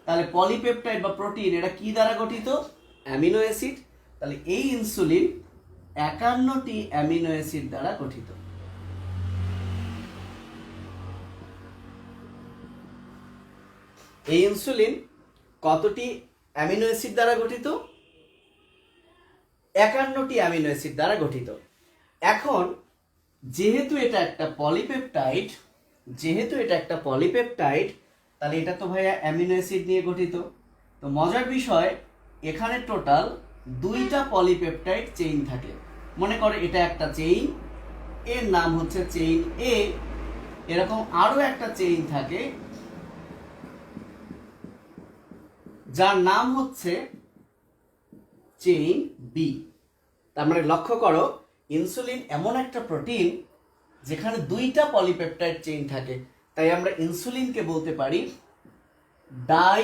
তাহলে পলিপেপটাইড বা প্রোটিন এটা কি দ্বারা গঠিত? Amino acid. তাহলে এই ইনসুলিন 51টি অ্যামিনো অ্যাসিড দ্বারা গঠিত। এই ইনসুলিন কতটি অ্যামিনো অ্যাসিড দ্বারা গঠিত? 51টি অ্যামিনো অ্যাসিড দ্বারা গঠিত। এখন যেহেতু এটা একটা পলিপেপটাইড, তাহলে এটা তো ভাইয়া অ্যামিনো অ্যাসিড নিয়ে গঠিত। তো মজার বিষয়, এখানে টোটাল 2টা পলিপেপটাইড চেইন থাকে। মনে করে এটা একটা চেইন, এর নাম হচ্ছে চেইন এ। এরকম আরো একটা চেইন থাকে যার নাম হচ্ছে চেইন বি। তার মানে লক্ষ্য করো, ইনসুলিন এমন একটা প্রোটিন যেখানে 2টা পলিপেপটাইড চেইন থাকে। তাই আমরা ইনসুলিনকে বলতে পারি ডাই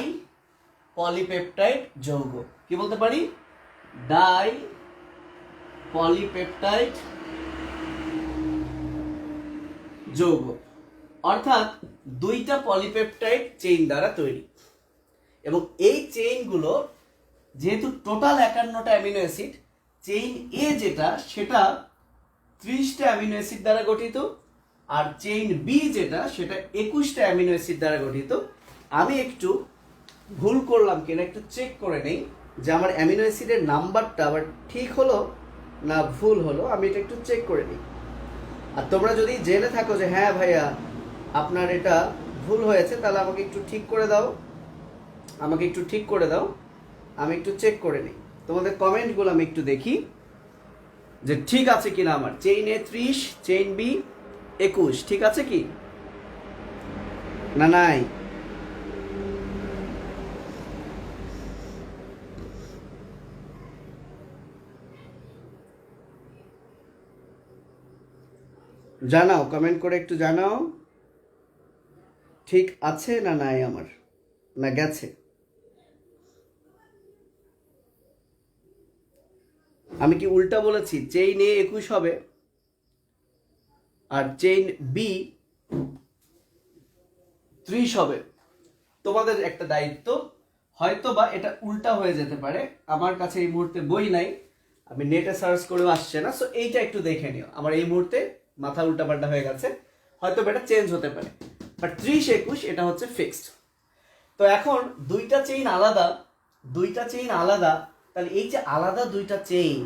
পলিপেপটাইড যৌগ। কি বলতে পারি? ডাই পলিপেপটাইড যৌগ, অর্থাৎ 2টা পলিপেপটাইড চেইন দ্বারা তৈরি। এবং এই চেইনগুলো যেহেতু টোটাল 51টা অ্যামিনো অ্যাসিড, চেইন এ যেটা সেটা 30টা অ্যামিনো অ্যাসিড দ্বারা গঠিত, আর চেইন বি যেটা সেটা 21টা অ্যামিনো অ্যাসিড দ্বারা গঠিত। আমি একটু ভুল করলাম কিনা একটু চেক করে নেই যে আমার অ্যামিনো অ্যাসিডের নাম্বারটা আবার ঠিক হলো না ভুল হলো, আমি এটা একটু চেক করে নিই। আর তোমরা যদি জেনে থাকো যে হ্যাঁ ভাইয়া আপনার এটা ভুল হয়েছে, তাহলে আমাকে একটু ঠিক করে দাও, আমি একটু চেক করে নিই। তোমাদের কমেন্টগুলো আমি একটু দেখি যে ঠিক আছে কিনা। আমার চেইন এ 30, চেইন বি 21, ঠিক আছে কি না? নাই? জানাও, কমেন্ট করে একটু জানাও ঠিক আছে না নাই, আমার না গেছে। আমি কি উল্টা বলেছি? চেইন এ 21 হবে আর চেইন বি 30 হবে। তোমাদের একটা দায়িত্ব, হয়তো বা এটা উল্টা হয়ে যেতে পারে। আমার কাছে এই মুহূর্তে বই নাই, আমি নেটে সার্চ করেও আসছে না, সো এইটা একটু দেখে নিও। আমার এই মুহূর্তে মাথা উল্টাপাল্টা হয়ে গেছে, হয়তো এটা চেঞ্জ হতে পারে, বাট 30-21 এটা হচ্ছে ফিক্সড। তো এখন 2টা চেইন আলাদা, তাহলে এই যে আলাদা 2টা চেইন,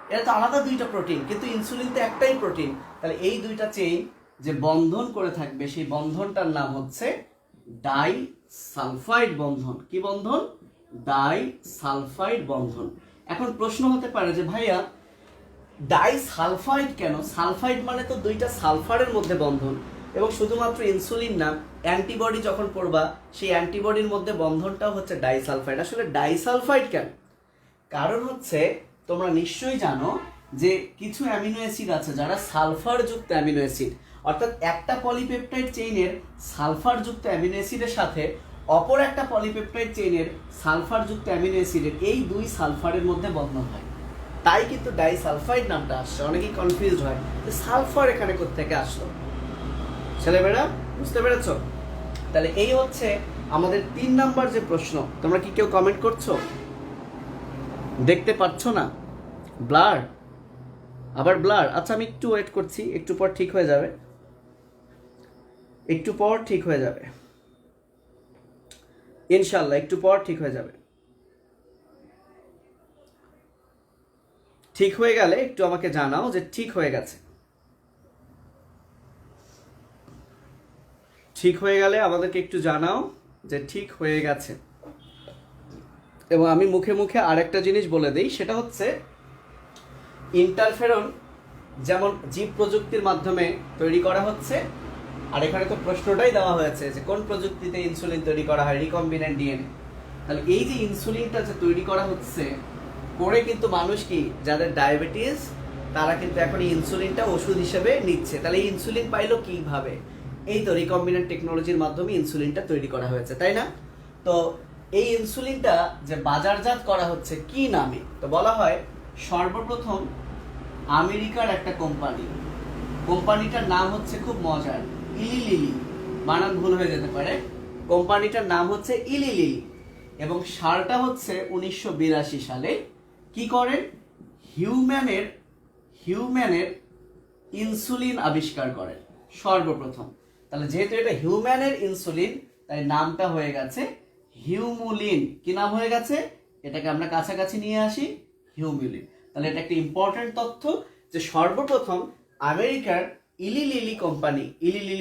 এটা তো আলাদা 2টা প্রোটিন, কিন্তু ইনসুলিন তো একটাই প্রোটিন। তাহলে এই 2টা চেইন যে বন্ধন করে থাকবে, সেই বন্ধনটার নাম হচ্ছে ডাই সালফাইড বন্ধন। কি বন্ধন? ডাই সালফাইড বন্ধন। এখন প্রশ্ন হতে পারে যে ভাইয়া ডাই সালফাইড কেন? সালফাইড মানে তো 2টা সালফারের মধ্যে বন্ধন, এবং শুধুমাত্র ইনসুলিন না, অ্যান্টিবডি যখন পড়বা সেই অ্যান্টিবডির মধ্যে বন্ধনটাও হচ্ছে ডাইসালফাইড। আসলে ডাইসালফাইড কেন? কারণ হচ্ছে তোমরা নিশ্চয়ই জানো যে কিছু অ্যামিনো অ্যাসিড আছে যারা সালফারযুক্ত অ্যামিনো অ্যাসিড, অর্থাৎ একটা পলিপেপটাইড চেইনের সালফারযুক্ত অ্যামিনো অ্যাসিডের সাথে অপর একটা পলিপেপটাইড চেইনের সালফারযুক্ত অ্যামিনো অ্যাসিডের এই দুই সালফারের মধ্যে বন্ধন হয়, তাই কিন্তু ডাইসালফাইড নামটা আসছে। অনেকেই কনফিউজ হয় যে সালফার এখানে কোত্থেকে আসলো। ছেলেমেয়েরা বুঝতে পেরেছ? তাহলে এই হচ্ছে আমাদের 3 নাম্বার যে প্রশ্ন। তোমরা কি কেউ কমেন্ট করছো? দেখতে পাচ্ছ না? ব্লার, আবার ব্লার। আচ্ছা আমি একটু ওয়েট করছি, একটু পর ঠিক হয়ে যাবে, একটু পর ঠিক হয়ে যাবে ইনশাল্লাহ, একটু পর ঠিক হয়ে যাবে। ঠিক হয়ে গেলে একটু আমাকে জানাও যে ঠিক হয়ে গেছে। ঠিক হয়ে গেলে আমাদেরকে একটু জানাও যে ঠিক হয়ে গেছে। এবং আমি মুখে মুখে আরেকটা জিনিস বলে দিই, সেটা হচ্ছে ইন্টারফেরন যেমন জীব প্রযুক্তির মাধ্যমে তৈরি করা হচ্ছে, আর এখানে তো প্রশ্নটাই দেওয়া হয়েছে যে কোন প্রযুক্তিতে ইনসুলিন তৈরি করা হয়, রিকম্বিনেন্ট ডিএনএ। তাহলে এই যে ইনসুলিনটা যে তৈরি করা হচ্ছে করে কিন্তু মানুষ কি যাদের ডায়াবেটিস তারা কিন্তু এখন ইনসুলিনটা ওষুধ হিসেবে নিচ্ছে। তাহলে এই ইনসুলিন পাইলো কিভাবে? এই তো রিকম্বিনেন্ট টেকনোলজির মাধ্যমে ইনসুলিনটা তৈরি করা হয়েছে, তাই না? তো এই ইনসুলিনটা যে বাজারজাত করা হচ্ছে কি নামে? তো বলা হয় সর্বপ্রথম আমেরিকার একটা কোম্পানিটার নাম হচ্ছে খুব মজার, ইলি লিলি। বানান ভুল হয়ে যেতে পারে। কোম্পানিটার নাম হচ্ছে ইলি লিলি এবং সালটা হচ্ছে 1982 সালে। কি করেন? হিউম্যানের ইনসুলিন আবিষ্কার করেন সর্বপ্রথম। তাহলে যেহেতু এটা হিউম্যানের ইনসুলিন তাই নামটা হয়ে গেছে হিউমুলিন। কি নাম হয়ে গেছে? এটাকে আমরা কাছাকাছি নিয়ে আসি, হিউমুলিন। তাহলে এটা একটা ইম্পর্টেন্ট তথ্য যে সর্বপ্রথম আমেরিকার ইলি লিলি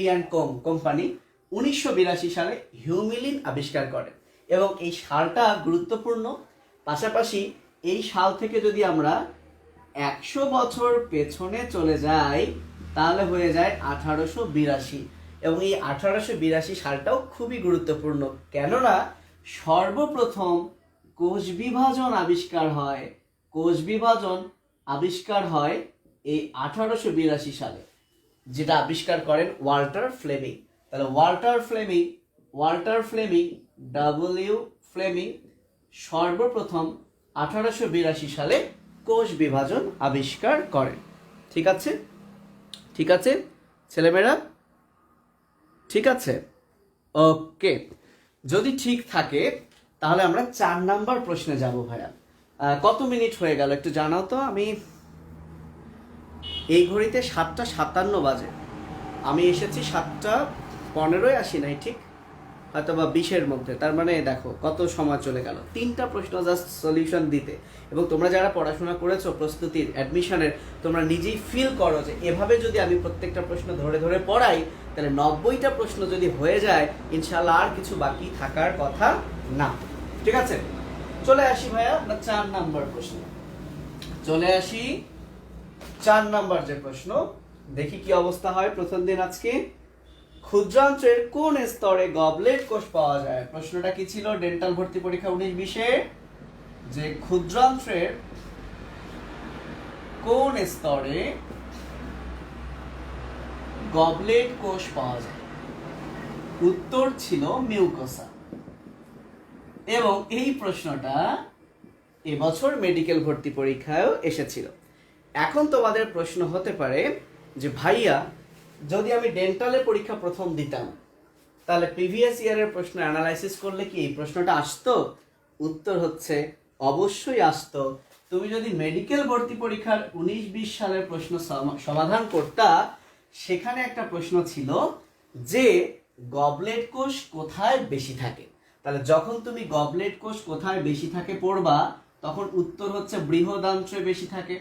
অ্যান্ড কোম্পানি 1982 সালে হিউমিলিন আবিষ্কার করে এবং এই সালটা গুরুত্বপূর্ণ। পাশাপাশি এই সাল থেকে যদি আমরা 100 বছর পেছনে চলে যাই তাহলে হয়ে যায় 1882 এবং এই 1882 সালটাও খুবই গুরুত্বপূর্ণ, কেননা সর্বপ্রথম কোষ বিভাজন আবিষ্কার হয় এই 1882 সালে, যেটা আবিষ্কার করেন ওয়াল্টার ফ্লেমিং। তাহলে ওয়াল্টার ফ্লেমিং সর্বপ্রথম 1882 সালে কোষ বিভাজন আবিষ্কার করেন। ঠিক আছে? ঠিক আছে ছেলেমেয়েরা? ঠিক আছে, ওকে। যদি ঠিক থাকে তাহলে আমরা 4 নাম্বার প্রশ্নে যাব। ভাইয়া কত মিনিট হয়ে গেল একটু জানাও তো। আমি এই ঘড়িতে 7:57 বাজে, আমি এসেছি 7:15 আসি নাই ঠিক, হয়তো বা 20-এর মধ্যে। তার মানে দেখো কত সময় চলে গেল 3টা প্রশ্ন জাস্ট সলিউশন দিতে। এবং তোমরা যারা পড়াশোনা করেছো প্রস্তুতির অ্যাডমিশনের, তোমরা নিজেই ফিল করো যে এভাবে যদি আমি প্রত্যেকটা প্রশ্ন ধরে ধরে পড়াই তাহলে 90টা প্রশ্ন যদি হয়ে যায় ইনশাল্লাহ আর কিছু বাকি থাকার কথা না। ঠিক আছে, চলে আসি ভাইয়া আমরা 4 নাম্বার প্রশ্ন। চলে আসি 4 নাম্বার যে প্রশ্ন, দেখি কি অবস্থা হয় প্রথম দিন আজকে। ক্ষুদ্রান্ত্রের কোন স্তরে গবলেট কোষ পাওয়া যায়? প্রশ্নটা কি ছিল ডেন্টাল ভর্তি পরীক্ষা 19-20-এ, যে ক্ষুদ্রান্ত্রের কোন স্তরে গবলেট কোষ পাওয়া যায়? উত্তর ছিল মিউকোসা। এবং এই প্রশ্নটা এবছর মেডিকেল ভর্তি পরীক্ষায়ও এসেছিল। এখন তোমাদের প্রশ্ন হতে পারে যে ভাইয়া যদি আমি ডেন্টালের পরীক্ষা প্রথম দিতাম তাহলে প্রিভিয়াস ইয়ারের প্রশ্ন অ্যানালাইসিস করলে কি এই প্রশ্নটা আসতো? উত্তর হচ্ছে অবশ্যই আসতো। তুমি যদি মেডিকেল ভর্তি পরীক্ষার 19-20 সালের প্রশ্ন সমাধান করতা, সেখানে একটা প্রশ্ন ছিল যে গবলেট কোষ কোথায় বেশি থাকে। তাহলে যখন তুমি গবলেট কোষ কোথায় বেশি থাকে পড়বা তখন উত্তর হচ্ছে বৃহদান্ত্রে বেশি থাকে।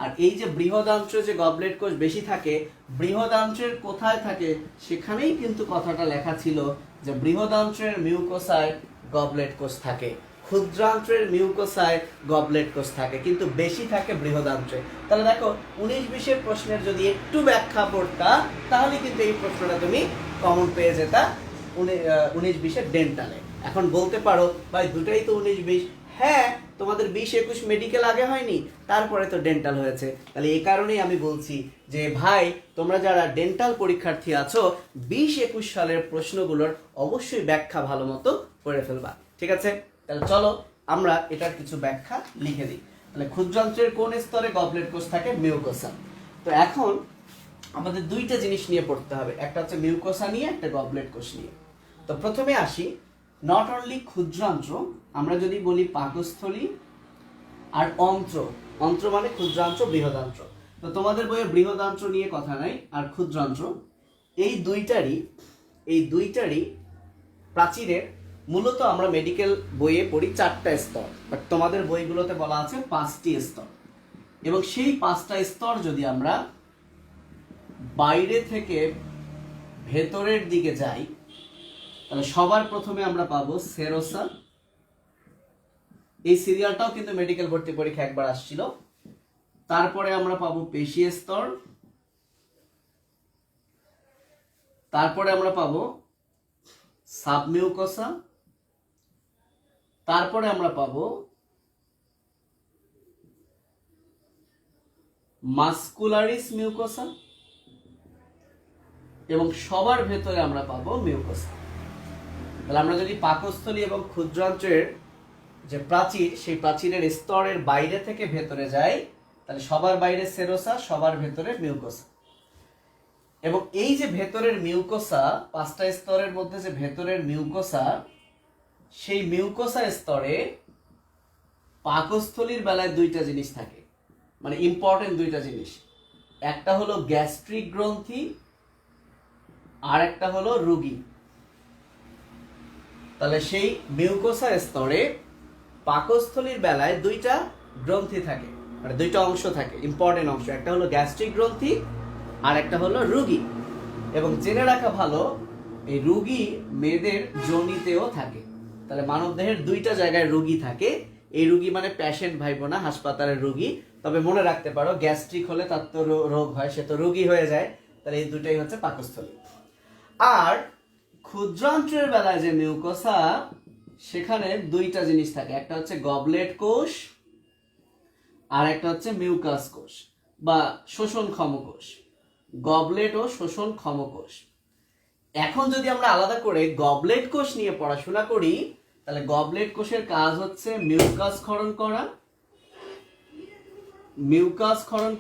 আর এই যে বৃহদান্ত্রে যে গবলেট কোষ বেশি থাকে, বৃহদান্ত্রের কোথায় থাকে সেখানেই কিন্তু কথাটা লেখা ছিল যে বৃহদান্ত্রের মিউকোসায় গবলেট কোষ থাকে। ক্ষুদ্রান্ত্রের মিউকোসায় গবলেট কোষ থাকে, কিন্তু বেশি থাকে বৃহদান্ত্রে। তাহলে দেখো 19-20 প্রশ্নের যদি একটু ব্যাখ্যা পড়তা তাহলে কিন্তু এই প্রশ্নটা তুমি কমন পেয়ে যেতা 19-20 ডেন্টালে। এখন বলতে পারো ভাই দুটাই তো 19-20, হ্যাঁ তোমাদের 20-21 মেডিকেল আগে হয়নি, তারপরে তো ডেন্টাল হয়েছে। তাহলে এই কারণেই আমি বলছি যে ভাই তোমরা যারা ডেন্টাল পরীক্ষার্থী আছো 20-21 সালের প্রশ্নগুলোর অবশ্যই ব্যাখ্যা ভালো মতো করে ফেলবা, ঠিক আছে? তাহলে চলো আমরা এটার কিছু ব্যাখ্যা লিখে দিই। তাহলে ক্ষুদ্রান্ত্রের কোন স্তরে গবলেট কোষ থাকে? মিউকোসা। তো এখন আমাদের দুইটা জিনিস নিয়ে পড়তে হবে, একটা হচ্ছে মিউকোসা নিয়ে, একটা গবলেট কোষ নিয়ে। তো প্রথমে আসি, নট অনলি ক্ষুদ্রান্ত্র, আমরা যদি বলি পাকস্থলী আর অন্ত্র, অন্ত্র মানে ক্ষুদ্রান্ত্র বৃহদান্ত্র। তো তোমাদের বইয়ে বৃহদান্ত্র নিয়ে কথা নাই, আর ক্ষুদ্রান্ত্র, এই দুইটারই প্রাচীরের মূলত আমরা মেডিকেল বইয়ে পড়ি 4টা স্তর, বাট তোমাদের বইগুলোতে বলা আছে 5টি স্তর। এবং সেই 5টা স্তর যদি আমরা বাইরে থেকে ভেতরের দিকে যাই, তাহলে সবার প্রথমে আমরা পাবো সেরোসা। এই সিরিয়ালটাও কিন্তু মেডিকেল ভর্তি পরীক্ষা একবার আসছিল। তারপরে আমরা পাবো পেশি স্তর, তারপরে আমরা পাবো সাবমিউকোসা, তারপরে আমরা পাবো মাস্কুলারিস মিউকোসা, এবং সবার ভেতরে আমরা পাবো মিউকোসা। তাহলে আমরা যদি পাকস্থলী এবং ক্ষুদ্রান্ত্রের যে প্রাচীর, সেই প্রাচীরের স্তরের বাইরে থেকে ভেতরে যাই, তাহলে সবার বাইরে সেরোসা, সবার ভেতরে মিউকোসা। এবং এই যে ভেতরের মিউকোসা, 5টা স্তরের মধ্যে যে ভেতরের মিউকোসা, সেই মিউকোসা স্তরে পাকস্থলীর বেলায় দুইটা জিনিস থাকে, মানে ইম্পর্টেন্ট দুইটা জিনিস। একটা হলো গ্যাস্ট্রিক গ্রন্থি, আর একটা হলো রুগী। তাহলে সেই মিউকোসা স্তরে পাকস্থলীর বেলায় দুইটা গ্রন্থি থাকে, মানে দুইটা অংশ থাকে, ইম্পর্টেন্ট অংশ। একটা হলো গ্যাস্ট্রিক গ্রন্থি, আর একটা হলো রুগী। এবং জেনে রাখা ভালো, এই রুগী মেয়েদের যোনিতেও থাকে। তাহলে মানবদেহের দুইটা জায়গায় রুগী থাকে। এই রুগী মানে প্যাশেন্ট ভাইবো না, হাসপাতালের রুগী। তবে মনে রাখতে পারো গ্যাস্ট্রিক হলে তার তো রোগ হয়, সে তো রুগী হয়ে যায়। তাহলে এই দুটাই হচ্ছে পাকস্থলী। আর ক্ষুদ্রান্ত্রের বেলায় যে মিউকোসা, সেখানে দুইটা জিনিস থাকে, একটা হচ্ছে গবলেট কোষ, আর একটা হচ্ছে মিউকাস কোষ বা শোষণক্ষম কোষ। গবলেট ও শোষণক্ষম কোষ। এখন যদি আমরা আলাদা করে গবলেট কোষ নিয়ে পড়াশোনা করি, তাহলে গবলেট কোষের কাজ হচ্ছে মিউকাস ক্ষরণ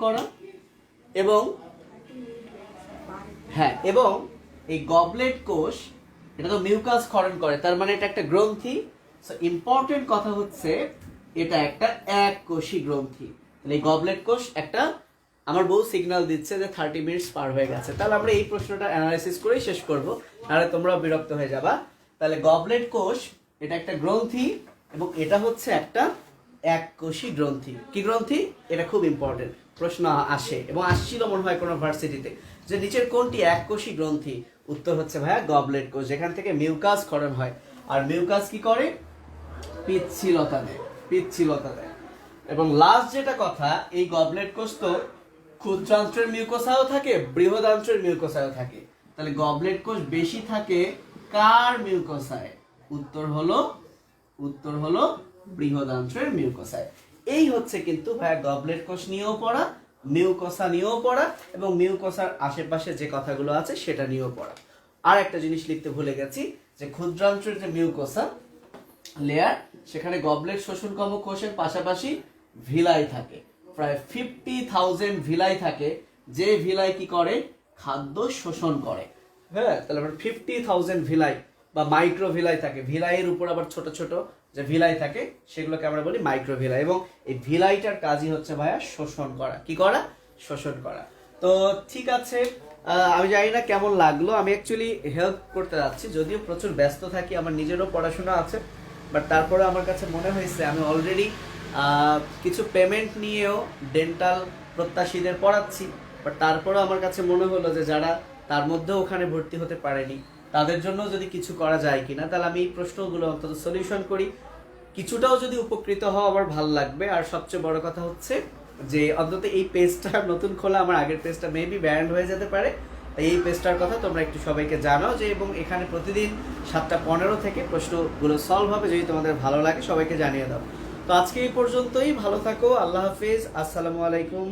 করা, এবং হ্যাঁ, এবং এই গবলেট কোষ এটা তো মিউকাস ক্ষরণ করে, তার মানে এটা একটা গ্রন্থি। সো ইম্পর্টেন্ট কথা হচ্ছে এটা একটা এককোষী গ্রন্থি। তাহলে এই গবলেট কোষ একটা, আমার বউ সিগন্যাল দিচ্ছে যে 30 মিনিটস পার হয়ে গেছে, তাহলে আমরা এই প্রশ্নটা অ্যানালাইসিস করেই শেষ করব, নাহলে তোমরাও বিরক্ত হয়ে যাবা। তাহলে গবলেট কোষ এটা একটা গ্রন্থি, এবং এটা হচ্ছে একটা এককোষী গ্রন্থি। কি গ্রন্থি? এটা খুব ইম্পর্টেন্ট, প্রশ্ন আসে এবং আসছিল মনে হয় কোনো ভার্সিটিতে, যে নিচের কোনটি এককোষী গ্রন্থি? উত্তর হচ্ছে ভাইয়া গবলেট কোষ, যেখান থেকে মিউকাস ক্ষরণ হয়। আর মিউকাস কি করে? পিচ্ছিলতা দেয়। এবং লাস্ট যেটা কথা, এই গবলেট কোষ তো ক্ষুদ্রান্ত্রের মিউকোসায়ও থাকে, বৃহদান্ত্রের মিউকোসায়ও থাকে। তাহলে গবলেট কোষ বেশি থাকে কার মিউকোসায়? উত্তর হলো বৃহদান্ত্রের মিউকোসায়। এই হচ্ছে কিন্তু ভাইয়া গবলেট কোষ নিয়েও পড়া, মিউকোসা নিয়েও পড়া, এবং মিউকোসার আশেপাশে যে কথাগুলো আছে সেটা নিয়েও পড়া। আর একটা জিনিস লিখতে ভুলে গেছি, যে ক্ষুদ্রান্ত্রের যে মিউকোসা লেয়ার, সেখানে গবলেট শোষণক্ষম কোষের পাশাপাশি ভিলাই থাকে, প্রায় 50,000 ভিলাই থাকে, যে ভিলাই কি করে? খাদ্য শোষণ করে। হ্যাঁ, তাহলে 50,000 ভিলাই বা মাইক্রো ভিলাই থাকে। ভিলাইয়ের উপর আবার ছোট ছোট যে ভিলাই থাকে, সেগুলোকে আমরা বলি মাইক্রো ভিলাই। এবং এই ভিলাইটার কাজই হচ্ছে ভাইয়া শোষণ করা। কি করা? শোষণ করা। তো ঠিক আছে, আমি জানি না কেমন লাগলো। আমি অ্যাকচুয়ালি হেল্প করতে যাচ্ছি, যদিও প্রচুর ব্যস্ত থাকি, আমার নিজেরও পড়াশোনা আছে, বাট তারপরে আমার কাছে মনে হয়েছে আমি অলরেডি কিছু পেমেন্ট নিয়েও ডেন্টাল প্রত্যাশীদের পড়াচ্ছি, বাট তারপরেও আমার কাছে মনে হলো যে যারা তার মধ্যেও ওখানে ভর্তি হতে পারেনি, তাদের জন্য যদি কিছু করা যায় কিনা, তাহলে আমি এই প্রশ্নগুলো অন্তত সলিউশন করি। কিছুটাও যদি উপকৃত হও আমার ভালো লাগবে। আর সবচেয়ে বড় কথা হচ্ছে যে অন্তত এই পেজটা নতুন খোলা, আমার আগের পেজটা মেবি ব্যান্ড হয়ে যেতে পারে, তাই এই পেজটার কথা তোমরা একটু সবাইকে জানাও যে, এবং এখানে প্রতিদিন 7টা 15 থেকে প্রশ্নগুলো সলভ হবে, যদি তোমাদের ভালো লাগে সবাইকে জানিয়ে দাও। তো আজকে এই পর্যন্তই, ভালো থাকো, আল্লাহ হাফিজ, আসসালামু আলাইকুম।